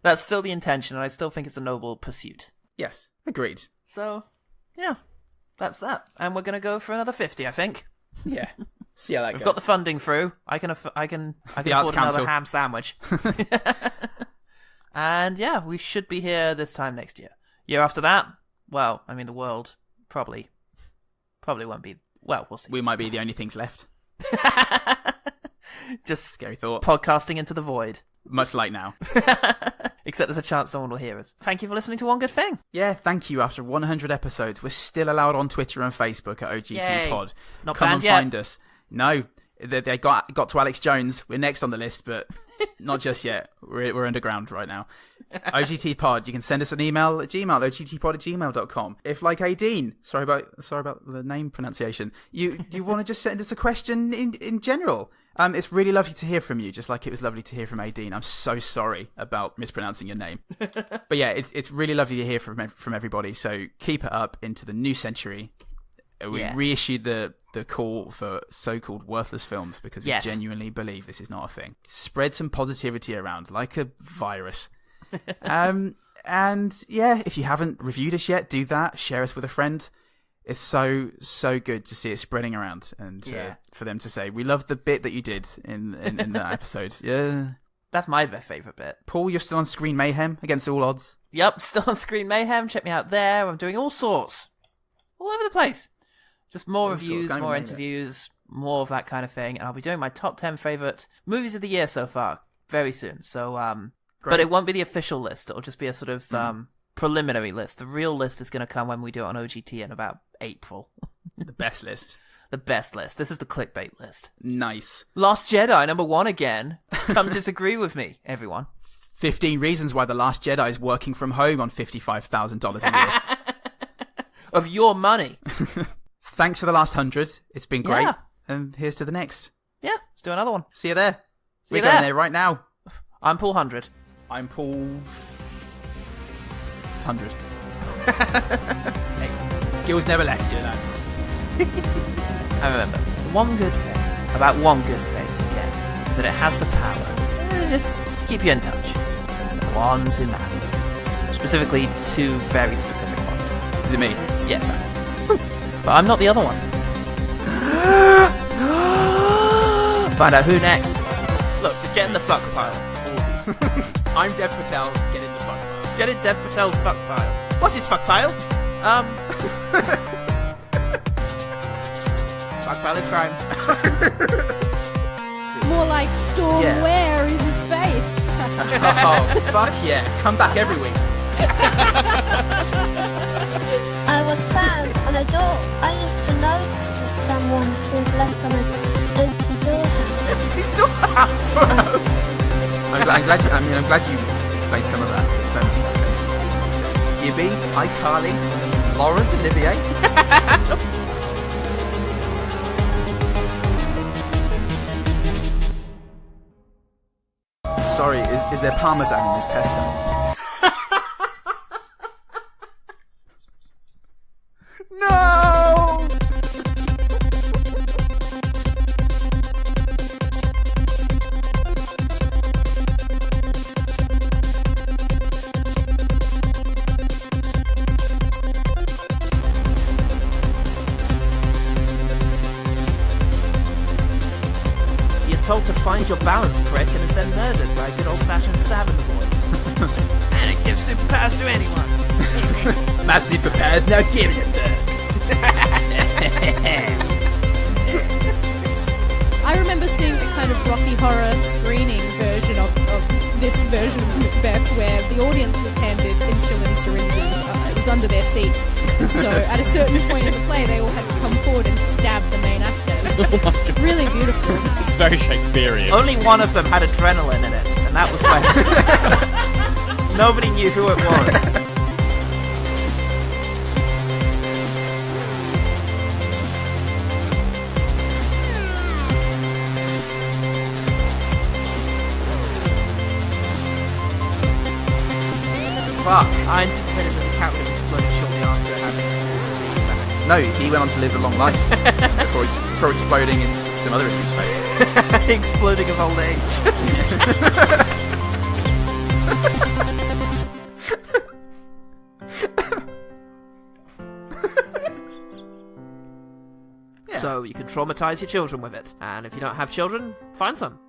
that's still the intention, and I still think it's a noble pursuit. Yes, agreed. So, yeah, that's that. And we're going to go for another 50, I think. Yeah. See how that goes. We've got the funding through. I can afford another ham sandwich. And yeah, we should be here this time next year. Year after that, well, I mean, the world probably won't be. Well, we'll see. We might be the only things left. Just scary thought. Podcasting into the void. Much like now. Except there's a chance someone will hear us. Thank you for listening to One Good Thing. Yeah, thank you. After 100 episodes, we're still allowed on Twitter and Facebook at OGTpod. Not Come banned and yet. find us. No, they got to Alex Jones. We're next on the list, but not just yet. We're underground right now. OGTpod. You can send us an email at Gmail, ogtpod@gmail.com. If, like Aideen, sorry about the name pronunciation, you want to just send us a question in general. It's really lovely to hear from you, just like it was lovely to hear from Aideen. I'm so sorry about mispronouncing your name. But yeah, it's really lovely to hear from everybody, so keep it up into the new century. We reissued the call for so-called worthless films because we genuinely believe this is not a thing. Spread some positivity around like a virus. And yeah, if you haven't reviewed us yet, do that. Share us with a friend. It's so good to see it spreading around, and for them to say, we love the bit that you did in that episode. Yeah. That's my favourite bit. Paul, you're still on Screen Mayhem against all odds. Yep, still on Screen Mayhem. Check me out there. I'm doing all sorts. All over the place. Just more reviews, more interviews, more of that kind of thing. And I'll be doing my top 10 favourite movies of the year so far very soon. So, but it won't be the official list. It'll just be a sort of preliminary list. The real list is going to come when we do it on OGT in about April. The best list. The best list. This is the clickbait list. Nice. Last Jedi, number 1 again. Come disagree with me, everyone. 15 reasons why The Last Jedi is working from home on $55,000 a year. Of your money. Thanks for the last 100. It's been great. Yeah. And here's to the next. Yeah, let's do another one. See you there. We're going there right now. I'm Paul 100. I'm Paul 100. Hey, skills never left you, lads. And remember, the one good thing about one good thing, again, is that it has the power to just keep you in touch. The ones who matter. Specifically, 2 very specific ones. Is it me? Yes, I am. But I'm not the other one. Find out who next. Look, just get in the fuck pile. I'm Dev Patel. Get in the fuck pile. Get in Dev Patel's fuck pile. What's his fuck pile? Fuck pile is crime. More like Storm Where is his face? Oh, fuck yeah. Come back every week. I was found on a door. I used to know that someone was left on an empty doorhouse. I'm glad you explained some of that. There's so much of that sense. Gibby, iCarly, Lawrence, Olivier. Sorry, is there parmesan in this pesto? No! He is told to find your balance, prick, and is then murdered by a good old-fashioned stab in the boy. And it gives superpowers to anyone. My superpowers, now give it a third. I remember seeing a kind of Rocky Horror screening version of this version of Macbeth where the audience was handed insulin syringes. It was under their seats. So at a certain point in the play, they all had to come forward and stab the main actor. Really beautiful. It's very Shakespearean. Only one of them had adrenaline in it, and that was when nobody knew who it was. Fuck. I anticipated that the cat would have exploded shortly after having seconds. No, he went on to live a long life before exploding in some other dude's face. Exploding of old age. So you can traumatize your children with it. And if you don't have children, find some.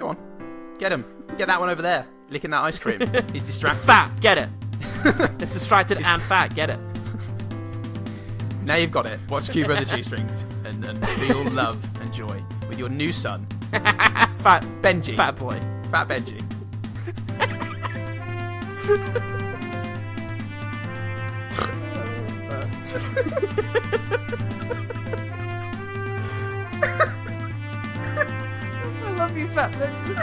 Go on. Get him. Get that one over there. Licking that ice cream. He's distracted. It's fat. Get it. It's distracted and fat. Get it. Now you've got it. Watch Cuba and the G-Strings and feel love and joy with your new son. Fat Benji. Fat boy. Fat Benji. I love you, Fat Benji.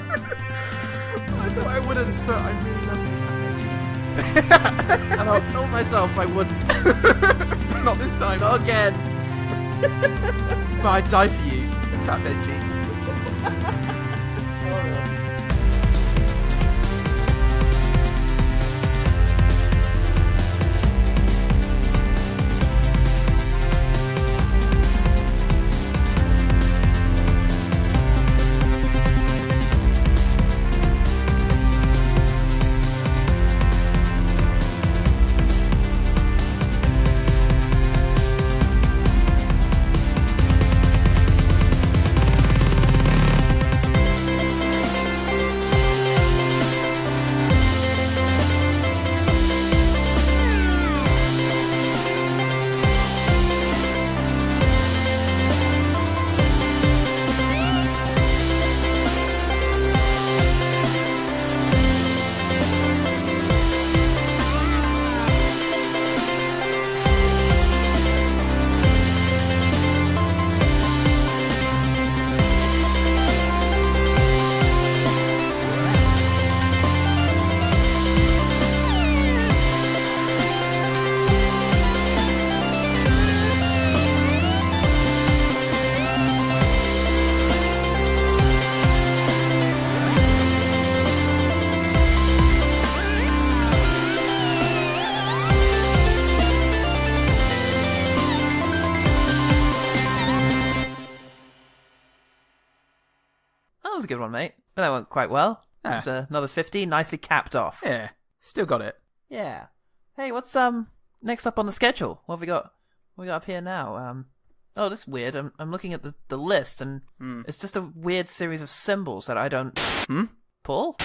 I thought I wouldn't, but I really love you, Fat Benji. And I told myself I wouldn't. Not this time. Not again. But I'd die for you, Fat Benji. was a good one, mate. But that went quite well. It was another 50, nicely capped off. Yeah, still got it. Yeah. Hey, what's next up on the schedule? What have we got? What we got up here now? Oh, that's weird. I'm looking at the list, and it's just a weird series of symbols that I don't... Hmm? Paul?